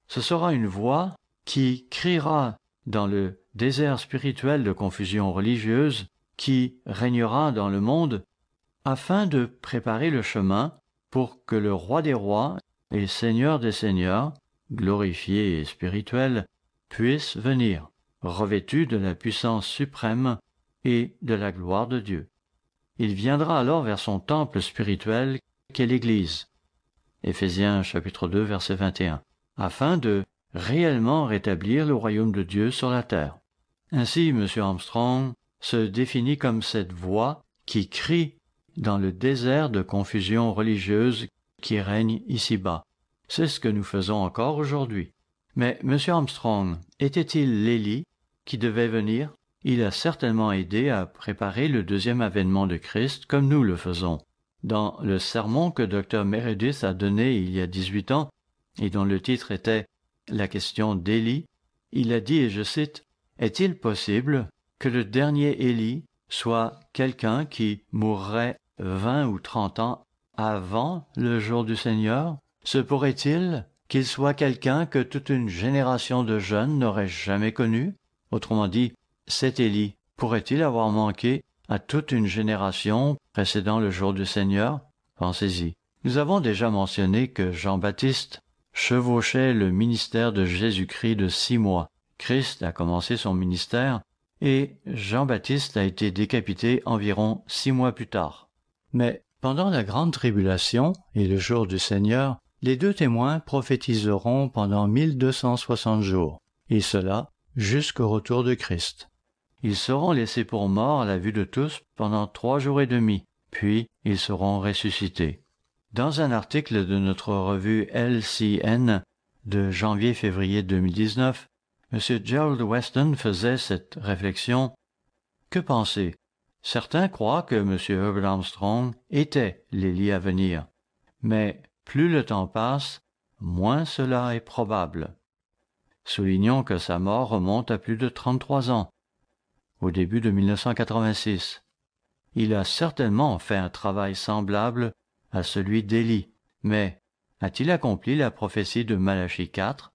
Ce sera une voix qui criera dans le désert spirituel de confusion religieuse qui régnera dans le monde afin de préparer le chemin pour que le roi des rois et seigneur des seigneurs, glorifié et spirituel, puisse venir, revêtu de la puissance suprême et de la gloire de Dieu. Il viendra alors vers son temple spirituel qu'est l'Église. Éphésiens chapitre 2 verset 21, afin de réellement rétablir le royaume de Dieu sur la terre. Ainsi, M. Armstrong se définit comme cette voix qui crie dans le désert de confusion religieuse qui règne ici-bas. C'est ce que nous faisons encore aujourd'hui. Mais M. Armstrong était-il l'Élie qui devait venir? Il a certainement aidé à préparer le deuxième avènement de Christ comme nous le faisons. Dans le sermon que Dr. Meredith a donné il y a 18 ans, et dont le titre était « La question d'Élie », il a dit, et je cite, « Est-il possible que le dernier Élie soit quelqu'un qui mourrait 20 ou 30 ans avant le jour du Seigneur? Se pourrait-il qu'il soit quelqu'un que toute une génération de jeunes n'aurait jamais connu? Autrement dit, cet Élie pourrait-il avoir manqué à toute une génération précédant le jour du Seigneur? Pensez-y. Nous avons déjà mentionné que Jean-Baptiste chevauchait le ministère de Jésus-Christ de 6 mois. Christ a commencé son ministère et Jean-Baptiste a été décapité environ 6 mois plus tard. Mais pendant la grande tribulation et le jour du Seigneur, les deux témoins prophétiseront pendant 1260 jours, et cela jusqu'au retour de Christ. Ils seront laissés pour morts à la vue de tous pendant 3 jours et demi, puis ils seront ressuscités. Dans un article de notre revue LCN de janvier-février 2019, M. Gerald Weston faisait cette réflexion. Que penser? Certains croient que M. Herbert Armstrong était l'Élie à venir, mais plus le temps passe, moins cela est probable. Soulignons que sa mort remonte à plus de 33 ans, au début de 1986. Il a certainement fait un travail semblable à celui d'Élie, mais a-t-il accompli la prophétie de Malachie 4?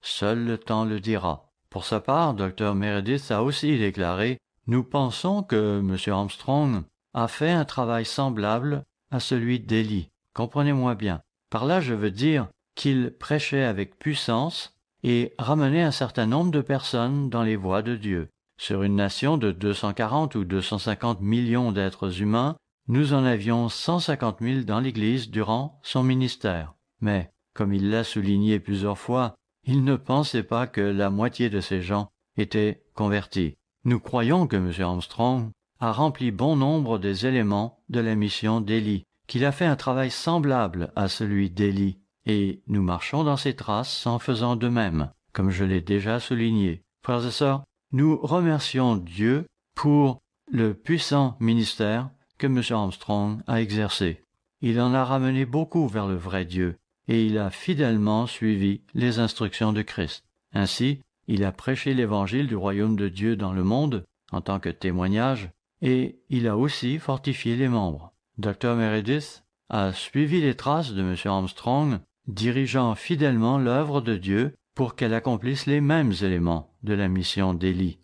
Seul le temps le dira. Pour sa part, Dr. Meredith a aussi déclaré « Nous pensons que M. Armstrong a fait un travail semblable à celui d'Élie. Comprenez-moi bien. Par là, je veux dire qu'il prêchait avec puissance et ramenait un certain nombre de personnes dans les voies de Dieu. Sur une nation de 240 ou 250 millions d'êtres humains, nous en avions 150 000 dans l'Église durant son ministère. Mais, comme il l'a souligné plusieurs fois, il ne pensait pas que la moitié de ces gens étaient convertis. Nous croyons que M. Armstrong a rempli bon nombre des éléments de la mission d'Élie, qu'il a fait un travail semblable à celui d'Élie, et nous marchons dans ses traces en faisant de même, comme je l'ai déjà souligné. Frères et sœurs, nous remercions Dieu pour le puissant ministère que M. Armstrong a exercé. Il en a ramené beaucoup vers le vrai Dieu, et il a fidèlement suivi les instructions de Christ. Ainsi, il a prêché l'évangile du royaume de Dieu dans le monde, en tant que témoignage, et il a aussi fortifié les membres. Dr. Meredith a suivi les traces de M. Armstrong, dirigeant fidèlement l'œuvre de Dieu pour qu'elle accomplisse les mêmes éléments de la mission d'Élie.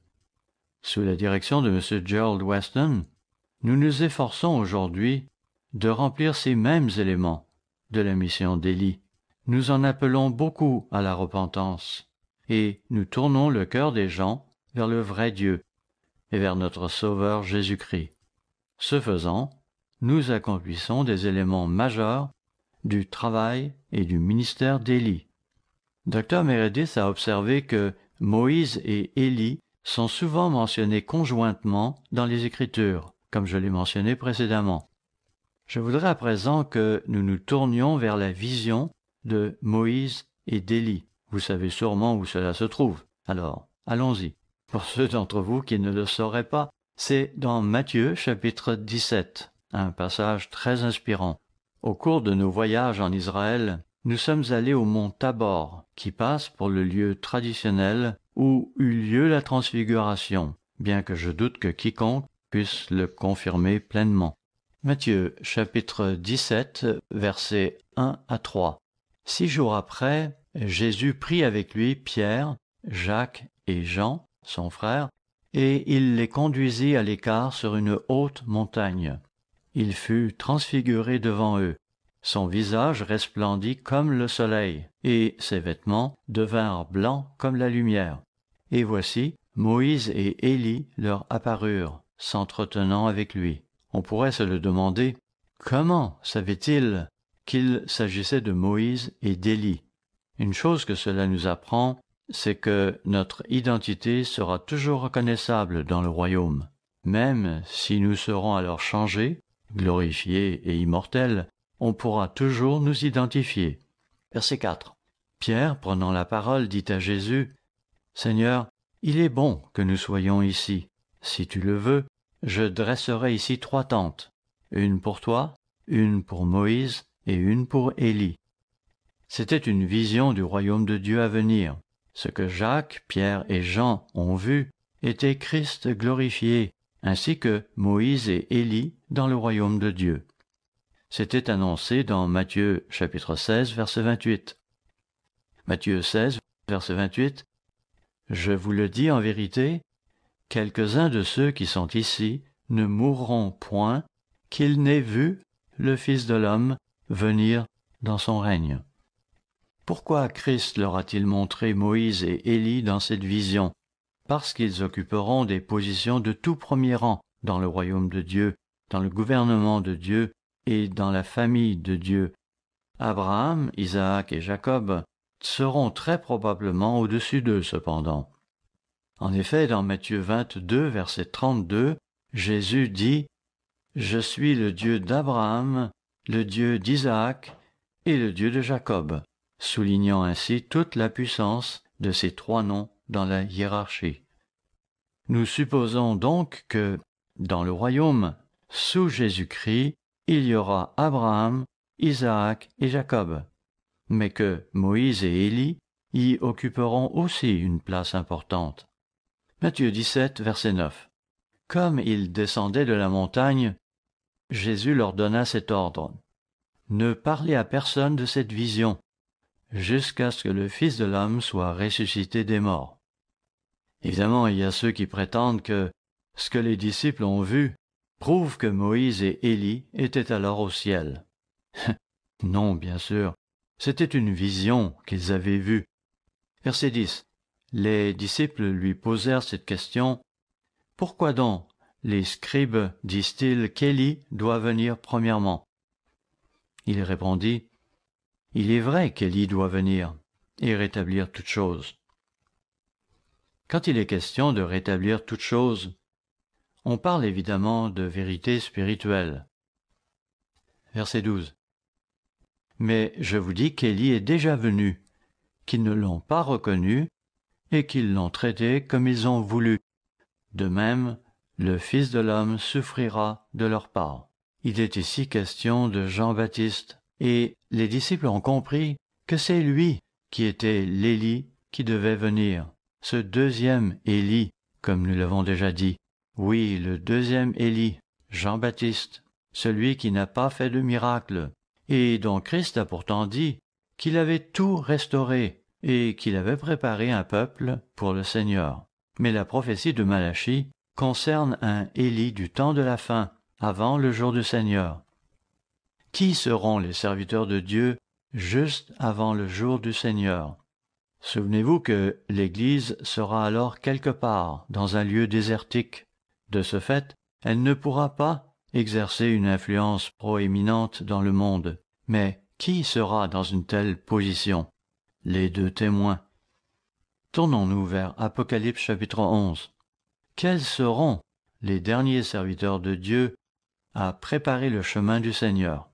Sous la direction de M. Gerald Weston, nous nous efforçons aujourd'hui de remplir ces mêmes éléments de la mission d'Élie. Nous en appelons beaucoup à la repentance, et nous tournons le cœur des gens vers le vrai Dieu et vers notre Sauveur Jésus-Christ. Ce faisant, nous accomplissons des éléments majeurs du travail et du ministère d'Élie. Dr. Meredith a observé que Moïse et Élie sont souvent mentionnés conjointement dans les Écritures, comme je l'ai mentionné précédemment. Je voudrais à présent que nous nous tournions vers la vision de Moïse et d'Élie. Vous savez sûrement où cela se trouve. Alors, allons-y. Pour ceux d'entre vous qui ne le sauraient pas, c'est dans Matthieu chapitre 17, un passage très inspirant. Au cours de nos voyages en Israël, nous sommes allés au mont Tabor, qui passe pour le lieu traditionnel où eut lieu la transfiguration, bien que je doute que quiconque puisse le confirmer pleinement. Matthieu chapitre 17, versets 1 à 3. 6 jours après, Jésus prit avec lui Pierre, Jacques et Jean, son frère, et il les conduisit à l'écart sur une haute montagne. Il fut transfiguré devant eux. Son visage resplendit comme le soleil, et ses vêtements devinrent blancs comme la lumière. Et voici, Moïse et Élie leur apparurent, s'entretenant avec lui. On pourrait se le demander, comment savait-il qu'il s'agissait de Moïse et d'Élie? Une chose que cela nous apprend, c'est que notre identité sera toujours reconnaissable dans le royaume. Même si nous serons alors changés, glorifiés et immortels, on pourra toujours nous identifier. Verset 4. Pierre, prenant la parole, dit à Jésus, « Seigneur, il est bon que nous soyons ici. Si tu le veux, je dresserai ici 3 tentes, une pour toi, une pour Moïse et une pour Élie. » C'était une vision du royaume de Dieu à venir. Ce que Jacques, Pierre et Jean ont vu était Christ glorifié, ainsi que Moïse et Élie dans le royaume de Dieu. C'était annoncé dans Matthieu chapitre 16, verset 28. Matthieu 16, verset 28. « Je vous le dis en vérité, quelques-uns de ceux qui sont ici ne mourront point qu'ils n'aient vu le Fils de l'homme venir dans son règne. » Pourquoi Christ leur a-t-il montré Moïse et Élie dans cette vision? Parce qu'ils occuperont des positions de tout premier rang dans le royaume de Dieu, dans le gouvernement de Dieu et dans la famille de Dieu. Abraham, Isaac et Jacob seront très probablement au-dessus d'eux cependant. En effet, dans Matthieu 22, verset 32, Jésus dit « Je suis le Dieu d'Abraham, le Dieu d'Isaac et le Dieu de Jacob », soulignant ainsi toute la puissance de ces trois noms dans la hiérarchie. Nous supposons donc que, dans le royaume, sous Jésus-Christ, il y aura Abraham, Isaac et Jacob, mais que Moïse et Élie y occuperont aussi une place importante. Matthieu 17, verset 9. Comme ils descendaient de la montagne, Jésus leur donna cet ordre. Ne parlez à personne de cette vision, jusqu'à ce que le Fils de l'homme soit ressuscité des morts. Évidemment, il y a ceux qui prétendent que ce que les disciples ont vu prouve que Moïse et Élie étaient alors au ciel. Non, bien sûr, c'était une vision qu'ils avaient vue. Verset 10. Les disciples lui posèrent cette question. « Pourquoi donc les scribes disent-ils qu'Élie doit venir premièrement ?» Il répondit, « Il est vrai qu'Élie doit venir et rétablir toutes choses. » Quand il est question de rétablir toutes choses, on parle évidemment de vérité spirituelle. Verset 12. Mais je vous dis qu'Élie est déjà venu, qu'ils ne l'ont pas reconnu et qu'ils l'ont traité comme ils ont voulu. De même, le Fils de l'homme souffrira de leur part. Il est ici question de Jean-Baptiste, et les disciples ont compris que c'est lui qui était l'Élie qui devait venir, ce deuxième Élie, comme nous l'avons déjà dit. Oui, le deuxième Élie, Jean-Baptiste, celui qui n'a pas fait de miracle, et dont Christ a pourtant dit qu'il avait tout restauré et qu'il avait préparé un peuple pour le Seigneur. Mais la prophétie de Malachie concerne un Élie du temps de la fin, avant le jour du Seigneur. Qui seront les serviteurs de Dieu juste avant le jour du Seigneur? Souvenez-vous que l'Église sera alors quelque part dans un lieu désertique. De ce fait, elle ne pourra pas exercer une influence proéminente dans le monde. Mais qui sera dans une telle position? Les deux témoins. Tournons-nous vers Apocalypse chapitre 11. Quels seront les derniers serviteurs de Dieu à préparer le chemin du Seigneur?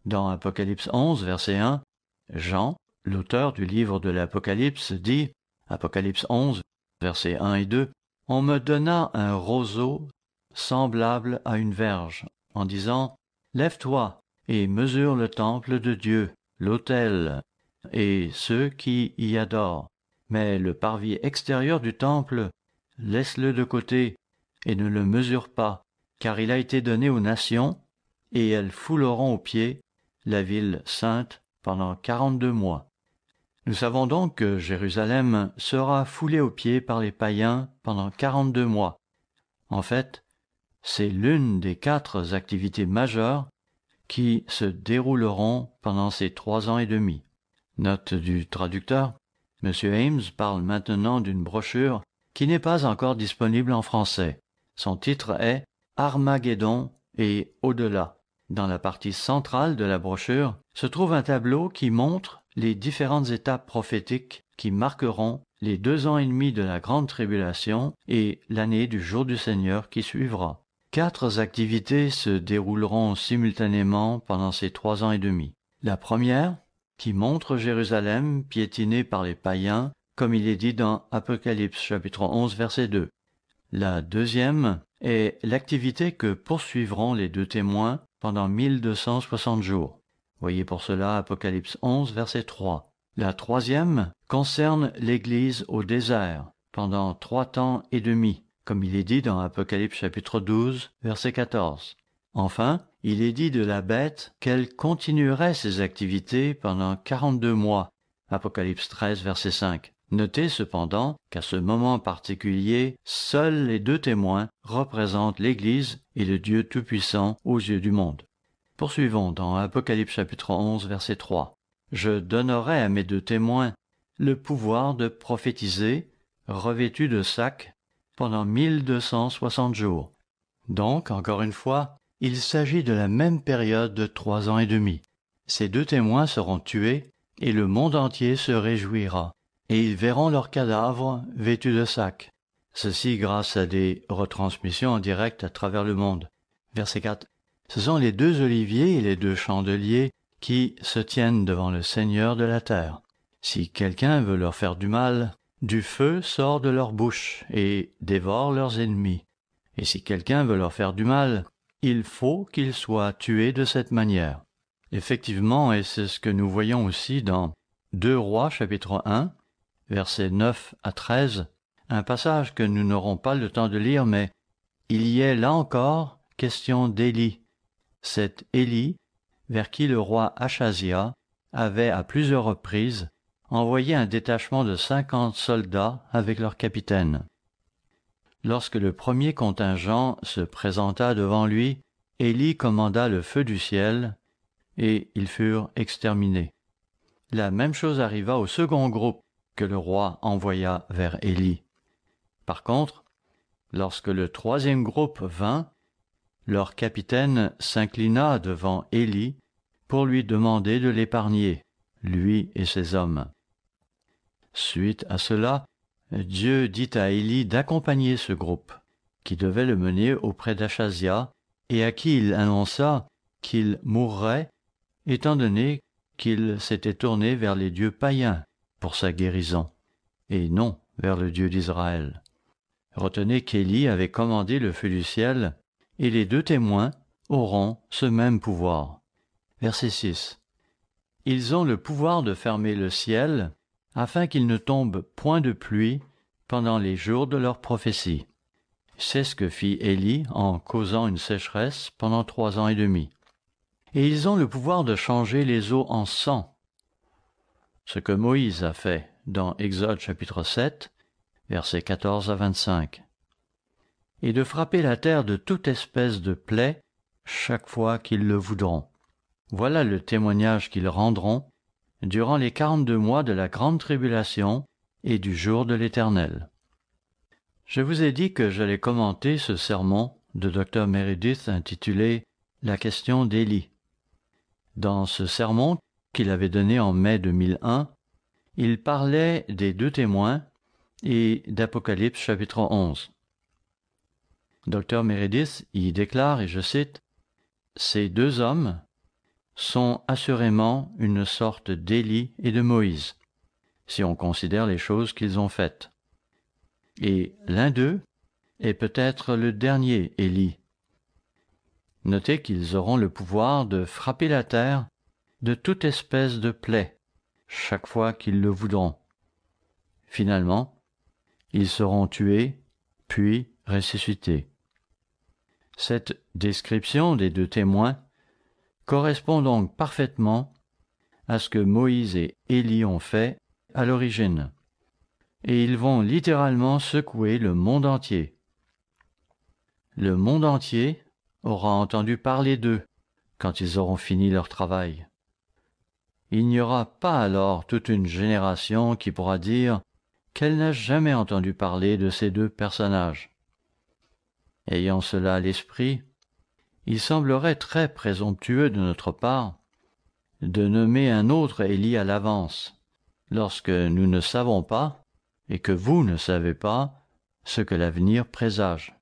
Dans Apocalypse 11, verset 1, Jean, l'auteur du livre de l'Apocalypse, dit, Apocalypse 11, versets 1 et 2, « On me donna un roseau semblable à une verge, en disant, « Lève-toi et mesure le temple de Dieu, l'autel, et ceux qui y adorent. Mais le parvis extérieur du temple, laisse-le de côté, et ne le mesure pas, car il a été donné aux nations, et elles fouleront aux pieds la ville sainte pendant 42 mois. » Nous savons donc que Jérusalem sera foulée aux pieds par les païens pendant 42 mois. En fait, c'est l'une des 4 activités majeures qui se dérouleront pendant ces 3 ans et demi. Note du traducteur, M. Ames parle maintenant d'une brochure qui n'est pas encore disponible en français. Son titre est « Armageddon et au-delà ». Dans la partie centrale de la brochure se trouve un tableau qui montre les différentes étapes prophétiques qui marqueront les 2 ans et demi de la grande tribulation et l'année du jour du Seigneur qui suivra. 4 activités se dérouleront simultanément pendant ces 3 ans et demi. La première, qui montre Jérusalem piétinée par les païens, comme il est dit dans Apocalypse chapitre 11 verset 2. La deuxième est l'activité que poursuivront les 2 témoins pendant 1260 jours. Voyez pour cela Apocalypse 11 verset 3. La troisième concerne l'Église au désert pendant 3 temps et demi, comme il est dit dans Apocalypse chapitre 12 verset 14. Enfin, il est dit de la bête qu'elle continuerait ses activités pendant 42 mois. Apocalypse 13 verset 5. Notez cependant qu'à ce moment particulier, seuls les 2 témoins représentent l'Église et le Dieu Tout-Puissant aux yeux du monde. Poursuivons dans Apocalypse chapitre 11 verset 3. je donnerai à mes 2 témoins le pouvoir de prophétiser, revêtus de sacs, pendant 1260 jours. Donc, encore une fois, il s'agit de la même période de 3 ans et demi. Ces 2 témoins seront tués et le monde entier se réjouira, et ils verront leurs cadavres vêtus de sacs. Ceci grâce à des retransmissions en direct à travers le monde. Verset 4. Ce sont les 2 oliviers et les 2 chandeliers qui se tiennent devant le Seigneur de la terre. Si quelqu'un veut leur faire du mal, du feu sort de leur bouche et dévore leurs ennemis. Et si quelqu'un veut leur faire du mal, il faut qu'ils soient tués de cette manière. Effectivement, et c'est ce que nous voyons aussi dans 2 Rois chapitre 1, versets 9 à 13, un passage que nous n'aurons pas le temps de lire, mais il y est là encore question d'Élie. Cet Élie, vers qui le roi Achazia avait à plusieurs reprises envoyé un détachement de 50 soldats avec leur capitaine. Lorsque le premier contingent se présenta devant lui, Élie commanda le feu du ciel, et ils furent exterminés. La même chose arriva au second groupe que le roi envoya vers Élie. Par contre, lorsque le troisième groupe vint, leur capitaine s'inclina devant Élie pour lui demander de l'épargner, lui et ses hommes. Suite à cela, Dieu dit à Élie d'accompagner ce groupe, qui devait le mener auprès d'Achazia, et à qui il annonça qu'il mourrait, étant donné qu'il s'était tourné vers les dieux païens pour sa guérison, et non vers le Dieu d'Israël. Retenez qu'Élie avait commandé le feu du ciel, et les 2 témoins auront ce même pouvoir. Verset 6. Ils ont le pouvoir de fermer le ciel, afin qu'il ne tombe point de pluie pendant les jours de leur prophétie. C'est ce que fit Élie en causant une sécheresse pendant 3 ans et demi. Et ils ont le pouvoir de changer les eaux en sang, ce que Moïse a fait dans Exode chapitre 7, versets 14 à 25, et de frapper la terre de toute espèce de plaie chaque fois qu'ils le voudront. Voilà le témoignage qu'ils rendront durant les 42 mois de la grande tribulation et du jour de l'Éternel. Je vous ai dit que j'allais commenter ce sermon de Dr. Meredith intitulé « La question d'Élie ». Dans ce sermon qu'il avait donné en mai 2001, il parlait des 2 témoins et d'Apocalypse chapitre 11. Dr. Meredith y déclare, et je cite, « Ces 2 hommes sont assurément une sorte d'Élie et de Moïse, si on considère les choses qu'ils ont faites. Et l'un d'eux est peut-être le dernier Élie. Notez qu'ils auront le pouvoir de frapper la terre de toute espèce de plaie, chaque fois qu'ils le voudront. Finalement, ils seront tués, puis ressuscités. » Cette description des 2 témoins correspond donc parfaitement à ce que Moïse et Élie ont fait à l'origine, et ils vont littéralement secouer le monde entier. Le monde entier aura entendu parler d'eux quand ils auront fini leur travail. Il n'y aura pas alors toute une génération qui pourra dire qu'elle n'a jamais entendu parler de ces 2 personnages. Ayant cela à l'esprit, il semblerait très présomptueux de notre part de nommer un autre Élie à l'avance, lorsque nous ne savons pas, et que vous ne savez pas, ce que l'avenir présage.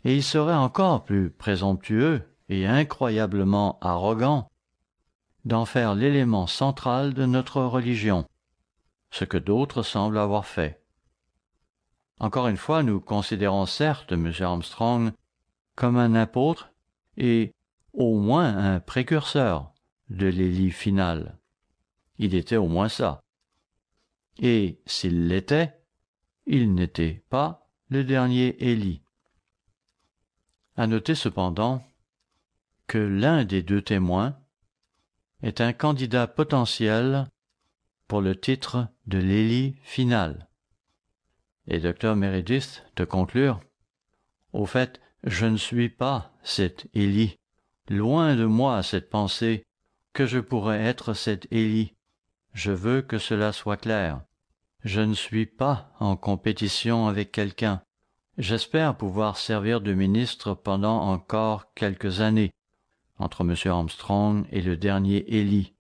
Et il serait encore plus présomptueux et incroyablement arrogant d'en faire l'élément central de notre religion, ce que d'autres semblent avoir fait. Encore une fois, nous considérons certes M. Armstrong comme un apôtre et au moins un précurseur de l'Élie final. Il était au moins ça. Et s'il l'était, il n'était pas le dernier Élie. À noter cependant que l'un des 2 témoins est un candidat potentiel pour le titre de l'Élie final. Et Dr. Meredith, de conclure, « Au fait, je ne suis pas cet Élie. Loin de moi cette pensée que je pourrais être cet Élie. Je veux que cela soit clair. Je ne suis pas en compétition avec quelqu'un. J'espère pouvoir servir de ministre pendant encore quelques années, entre M. Armstrong et le dernier Élie,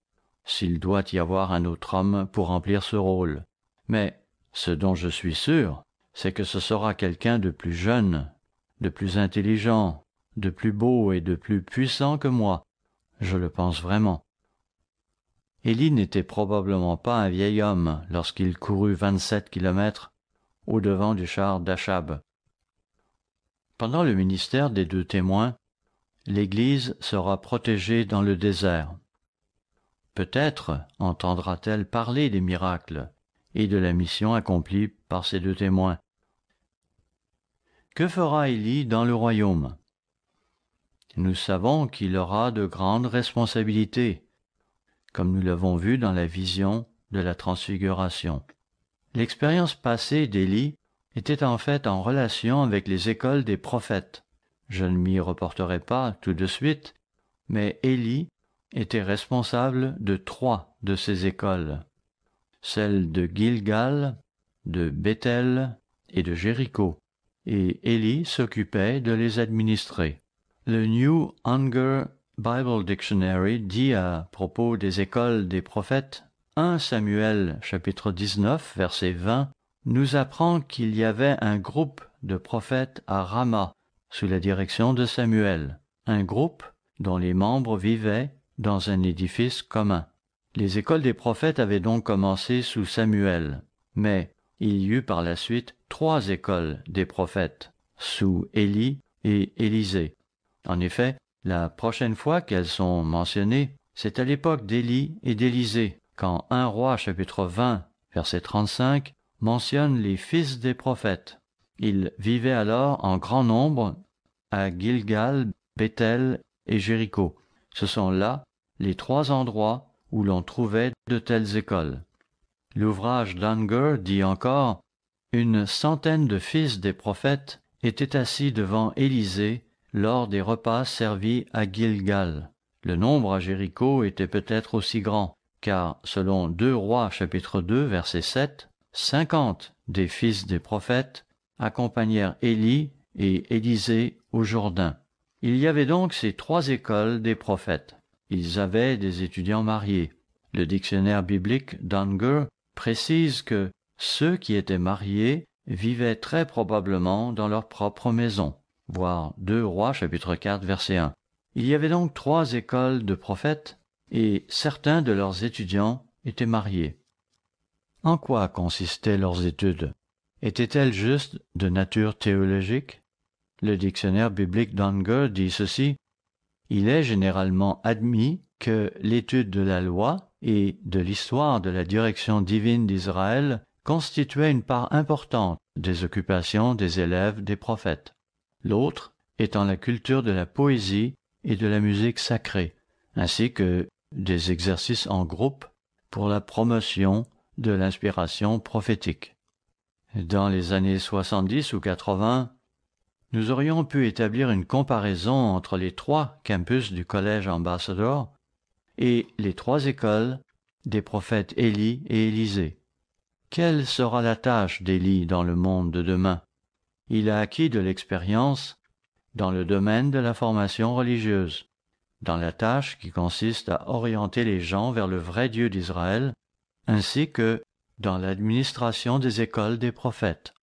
s'il doit y avoir un autre homme pour remplir ce rôle. Mais ce dont je suis sûr, c'est que ce sera quelqu'un de plus jeune, de plus intelligent, de plus beau et de plus puissant que moi. Je le pense vraiment. Élie n'était probablement pas un vieil homme lorsqu'il courut 27 kilomètres au-devant du char d'Achab. Pendant le ministère des 2 témoins, l'Église sera protégée dans le désert. Peut-être entendra-t-elle parler des miracles et de la mission accomplie par ces 2 témoins. Que fera Élie dans le royaume? Nous savons qu'il aura de grandes responsabilités, comme nous l'avons vu dans la vision de la transfiguration. L'expérience passée d'Élie était en fait en relation avec les écoles des prophètes. Je ne m'y reporterai pas tout de suite, mais Élie était responsable de 3 de ces écoles, celles de Gilgal, de Béthel et de Jéricho, et Élie s'occupait de les administrer. Le New Unger Bible Dictionary dit à propos des écoles des prophètes, 1 Samuel chapitre 19 verset 20, nous apprend qu'il y avait un groupe de prophètes à Rama, sous la direction de Samuel, un groupe dont les membres vivaient dans un édifice commun. Les écoles des prophètes avaient donc commencé sous Samuel, mais il y eut par la suite 3 écoles des prophètes, sous Élie et Élisée. En effet, la prochaine fois qu'elles sont mentionnées, c'est à l'époque d'Élie et d'Élisée, quand 1 Roi chapitre 20, verset 35, mentionne les fils des prophètes. Ils vivaient alors en grand nombre à Gilgal, Béthel et Jéricho. Ce sont là les 3 endroits où l'on trouvait de telles écoles. L'ouvrage d'Unger dit encore « Une centaine de fils des prophètes étaient assis devant Élisée lors des repas servis à Gilgal. Le nombre à Jéricho était peut-être aussi grand, car selon 2 Rois chapitre 2 verset 7, 50 des fils des prophètes accompagnèrent Élie et Élisée au Jourdain. Il y avait donc ces 3 écoles des prophètes. Ils avaient des étudiants mariés. Le dictionnaire biblique d'Unger précise que ceux qui étaient mariés vivaient très probablement dans leur propre maison, voir 2 Rois chapitre 4 verset 1. Il y avait donc 3 écoles de prophètes et certains de leurs étudiants étaient mariés. En quoi consistaient leurs études? Étaient-elles juste de nature théologique? Le dictionnaire biblique d'Unger dit ceci: il est généralement admis que l'étude de la loi et de l'histoire de la direction divine d'Israël constituait une part importante des occupations des élèves des prophètes. L'autre étant la culture de la poésie et de la musique sacrée, ainsi que des exercices en groupe pour la promotion de l'inspiration prophétique. Dans les années 70 ou 80, nous aurions pu établir une comparaison entre les 3 campus du Collège Ambassador et les 3 écoles des prophètes Élie et Élisée. Quelle sera la tâche d'Élie dans le monde de demain? Il a acquis de l'expérience dans le domaine de la formation religieuse, dans la tâche qui consiste à orienter les gens vers le vrai Dieu d'Israël, ainsi que dans l'administration des écoles des prophètes.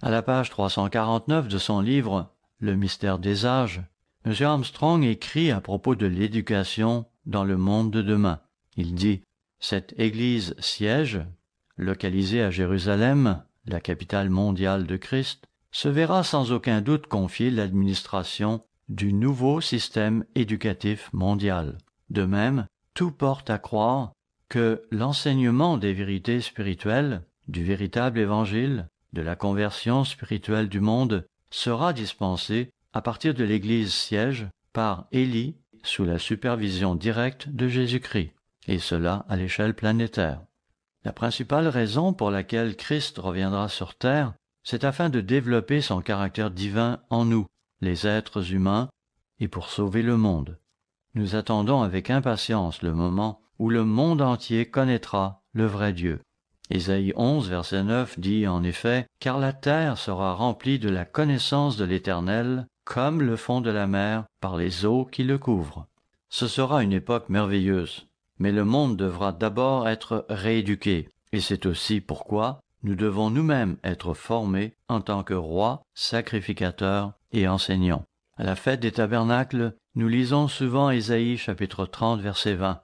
À la page 349 de son livre « Le mystère des âges », M. Armstrong écrit à propos de l'éducation dans le monde de demain. Il dit « Cette Église siège, localisée à Jérusalem, la capitale mondiale de Christ, se verra sans aucun doute confier l'administration du nouveau système éducatif mondial. De même, tout porte à croire que l'enseignement des vérités spirituelles, du véritable évangile, de la conversion spirituelle du monde, sera dispensé à partir de l'Église siège par Élie sous la supervision directe de Jésus-Christ, et cela à l'échelle planétaire. La principale raison pour laquelle Christ reviendra sur terre, c'est afin de développer son caractère divin en nous, les êtres humains, et pour sauver le monde. Nous attendons avec impatience le moment où le monde entier connaîtra le vrai Dieu. Ésaïe 11, verset 9 dit en effet « Car la terre sera remplie de la connaissance de l'Éternel, comme le fond de la mer par les eaux qui le couvrent. » Ce sera une époque merveilleuse, mais le monde devra d'abord être rééduqué, et c'est aussi pourquoi nous devons nous-mêmes être formés en tant que rois, sacrificateurs et enseignants. À la fête des tabernacles, nous lisons souvent Ésaïe chapitre 30, verset 20.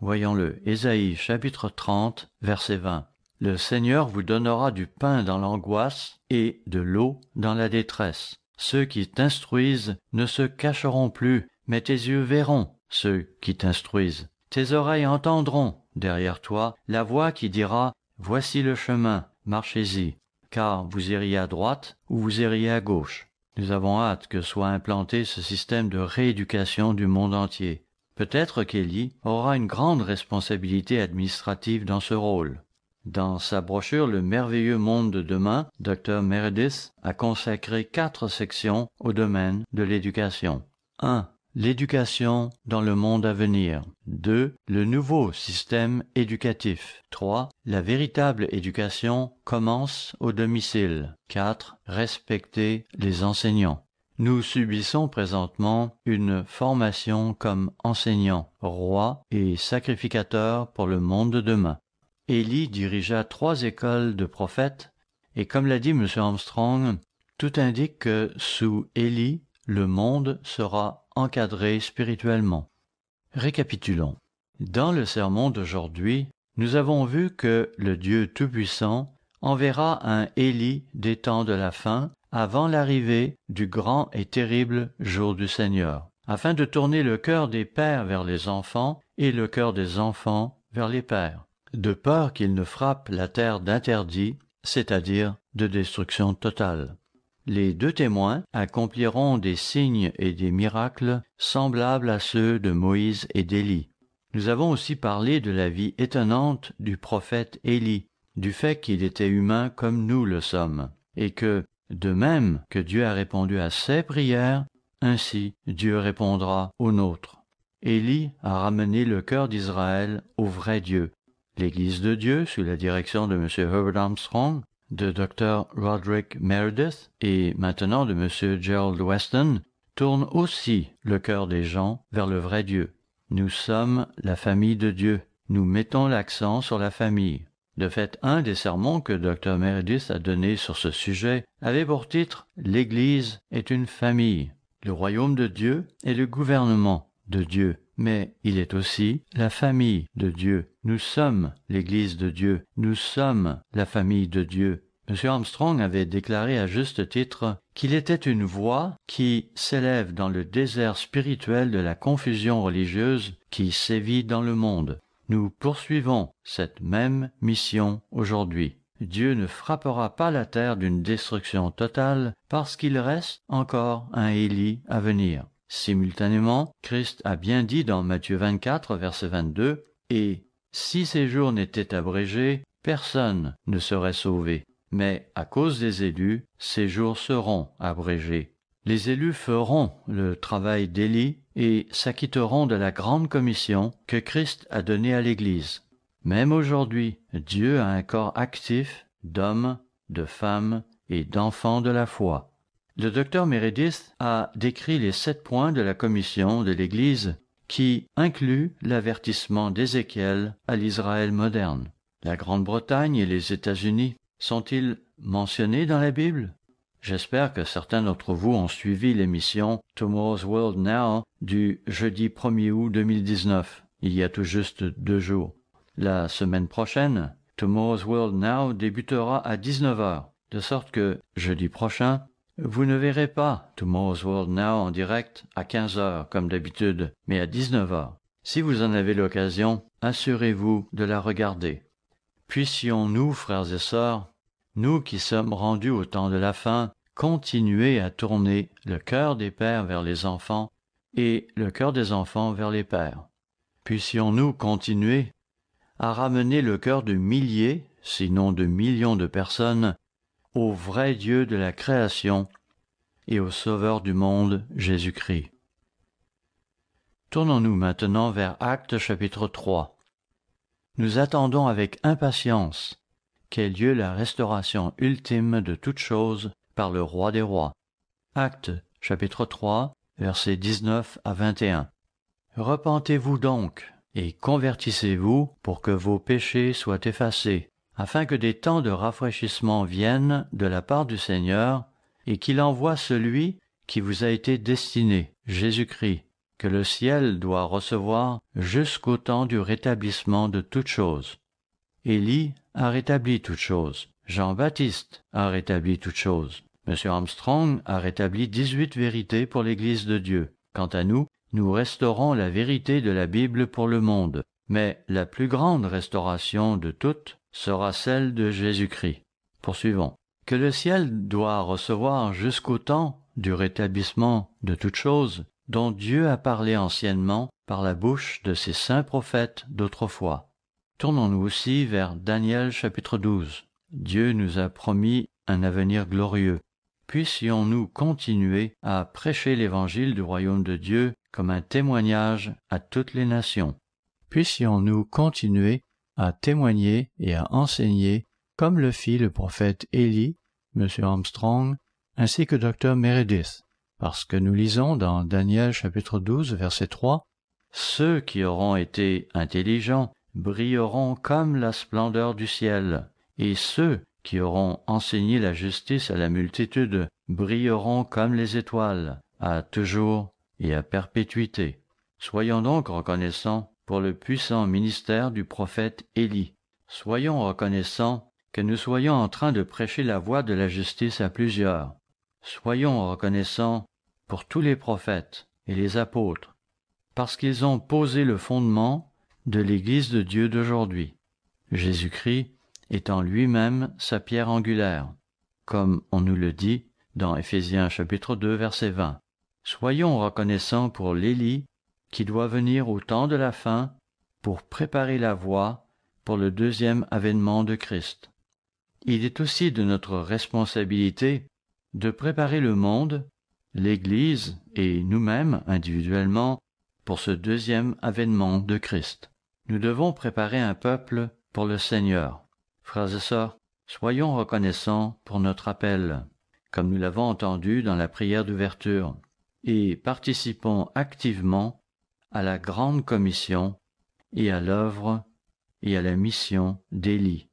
Voyons-le, Ésaïe chapitre 30, verset 20. « Le Seigneur vous donnera du pain dans l'angoisse et de l'eau dans la détresse. Ceux qui t'instruisent ne se cacheront plus, mais tes yeux verront ceux qui t'instruisent. Tes oreilles entendront derrière toi la voix qui dira « Voici le chemin, marchez-y, car vous iriez à droite ou vous iriez à gauche. » Nous avons hâte que soit implanté ce système de rééducation du monde entier. Peut-être qu'Élie aura une grande responsabilité administrative dans ce rôle. Dans sa brochure Le merveilleux monde de demain, Dr. Meredith a consacré 4 sections au domaine de l'éducation. 1. L'éducation dans le monde à venir. 2. Le nouveau système éducatif. 3. La véritable éducation commence au domicile. 4. Respecter les enseignants. Nous subissons présentement une formation comme enseignants, rois et sacrificateurs pour le monde de demain. Élie dirigea 3 écoles de prophètes et comme l'a dit M. Armstrong, tout indique que sous Élie, le monde sera encadré spirituellement. Récapitulons. Dans le sermon d'aujourd'hui, nous avons vu que le Dieu Tout-Puissant enverra un Élie des temps de la fin avant l'arrivée du grand et terrible jour du Seigneur, afin de tourner le cœur des pères vers les enfants et le cœur des enfants vers les pères, de peur qu'il ne frappe la terre d'interdit, c'est-à-dire de destruction totale. Les 2 témoins accompliront des signes et des miracles semblables à ceux de Moïse et d'Élie. Nous avons aussi parlé de la vie étonnante du prophète Élie, du fait qu'il était humain comme nous le sommes, et que, de même que Dieu a répondu à ses prières, ainsi Dieu répondra aux nôtres. Élie a ramené le cœur d'Israël au vrai Dieu. L'Église de Dieu, sous la direction de M. Herbert Armstrong, de Dr. Roderick Meredith et maintenant de M. Gerald Weston, tourne aussi le cœur des gens vers le vrai Dieu. Nous sommes la famille de Dieu. Nous mettons l'accent sur la famille. De fait, un des sermons que Dr. Meredith a donné sur ce sujet avait pour titre « L'Église est une famille ». Le royaume de Dieu est le gouvernement de Dieu, mais il est aussi la famille de Dieu. Nous sommes l'Église de Dieu, nous sommes la famille de Dieu. M. Armstrong avait déclaré à juste titre qu'il était une voix qui s'élève dans le désert spirituel de la confusion religieuse qui sévit dans le monde. Nous poursuivons cette même mission aujourd'hui. Dieu ne frappera pas la terre d'une destruction totale parce qu'il reste encore un Élie à venir. Simultanément, Christ a bien dit dans Matthieu 24, verset 22, « Et si ces jours n'étaient abrégés, personne ne serait sauvé. Mais à cause des élus, ces jours seront abrégés. » Les élus feront le travail d'Élie et s'acquitteront de la grande commission que Christ a donnée à l'Église. Même aujourd'hui, Dieu a un corps actif d'hommes, de femmes et d'enfants de la foi. Le docteur Meredith a décrit les 7 points de la commission de l'Église qui incluent l'avertissement d'Ézéchiel à l'Israël moderne. La Grande-Bretagne et les États-Unis sont-ils mentionnés dans la Bible? J'espère que certains d'entre vous ont suivi l'émission Tomorrow's World Now du jeudi 1er août 2019, il y a tout juste 2 jours. La semaine prochaine, Tomorrow's World Now débutera à 19h, de sorte que, jeudi prochain, vous ne verrez pas Tomorrow's World Now en direct à 15h comme d'habitude, mais à 19h. Si vous en avez l'occasion, assurez-vous de la regarder. Puissions-nous, frères et sœurs, nous qui sommes rendus au temps de la fin, continuer à tourner le cœur des pères vers les enfants et le cœur des enfants vers les pères. Puissions-nous continuer à ramener le cœur de milliers, sinon de millions de personnes, au vrai Dieu de la création et au Sauveur du monde, Jésus-Christ. Tournons-nous maintenant vers Actes chapitre 3. Nous attendons avec impatience qu'ait lieu la restauration ultime de toutes choses par le Roi des rois. Actes chapitre 3, versets 19 à 21. Repentez-vous donc et convertissez-vous pour que vos péchés soient effacés, afin que des temps de rafraîchissement viennent de la part du Seigneur et qu'il envoie celui qui vous a été destiné, Jésus-Christ, que le ciel doit recevoir jusqu'au temps du rétablissement de toutes choses. Élie a rétabli toutes choses. Jean-Baptiste a rétabli toutes choses. M. Armstrong a rétabli 18 vérités pour l'Église de Dieu. Quant à nous, nous restaurons la vérité de la Bible pour le monde. Mais la plus grande restauration de toutes sera celle de Jésus-Christ. Poursuivons. Que le ciel doit recevoir jusqu'au temps du rétablissement de toutes choses, dont Dieu a parlé anciennement par la bouche de ses saints prophètes d'autrefois. Tournons-nous aussi vers Daniel chapitre 12. Dieu nous a promis un avenir glorieux. Puissions-nous continuer à prêcher l'évangile du royaume de Dieu comme un témoignage à toutes les nations. Puissions-nous continuer à témoigner et à enseigner comme le fit le prophète Élie, M. Armstrong, ainsi que Dr. Meredith, parce que nous lisons dans Daniel chapitre 12, verset 3, « Ceux qui auront été intelligents brilleront comme la splendeur du ciel, et ceux qui auront enseigné la justice à la multitude brilleront comme les étoiles, à toujours et à perpétuité. » Soyons donc reconnaissants pour le puissant ministère du prophète Élie. Soyons reconnaissants que nous soyons en train de prêcher la voie de la justice à plusieurs. Soyons reconnaissants pour tous les prophètes et les apôtres, parce qu'ils ont posé le fondement de l'Église de Dieu d'aujourd'hui. Jésus-Christ étant lui-même sa pierre angulaire, comme on nous le dit dans Éphésiens chapitre 2, verset 20. Soyons reconnaissants pour l'Élie qui doit venir au temps de la fin pour préparer la voie pour le deuxième avènement de Christ. Il est aussi de notre responsabilité de préparer le monde, l'Église et nous-mêmes individuellement pour ce deuxième avènement de Christ. Nous devons préparer un peuple pour le Seigneur. Frères et sœurs, soyons reconnaissants pour notre appel, comme nous l'avons entendu dans la prière d'ouverture, et participons activement à la grande commission et à l'œuvre et à la mission d'Élie.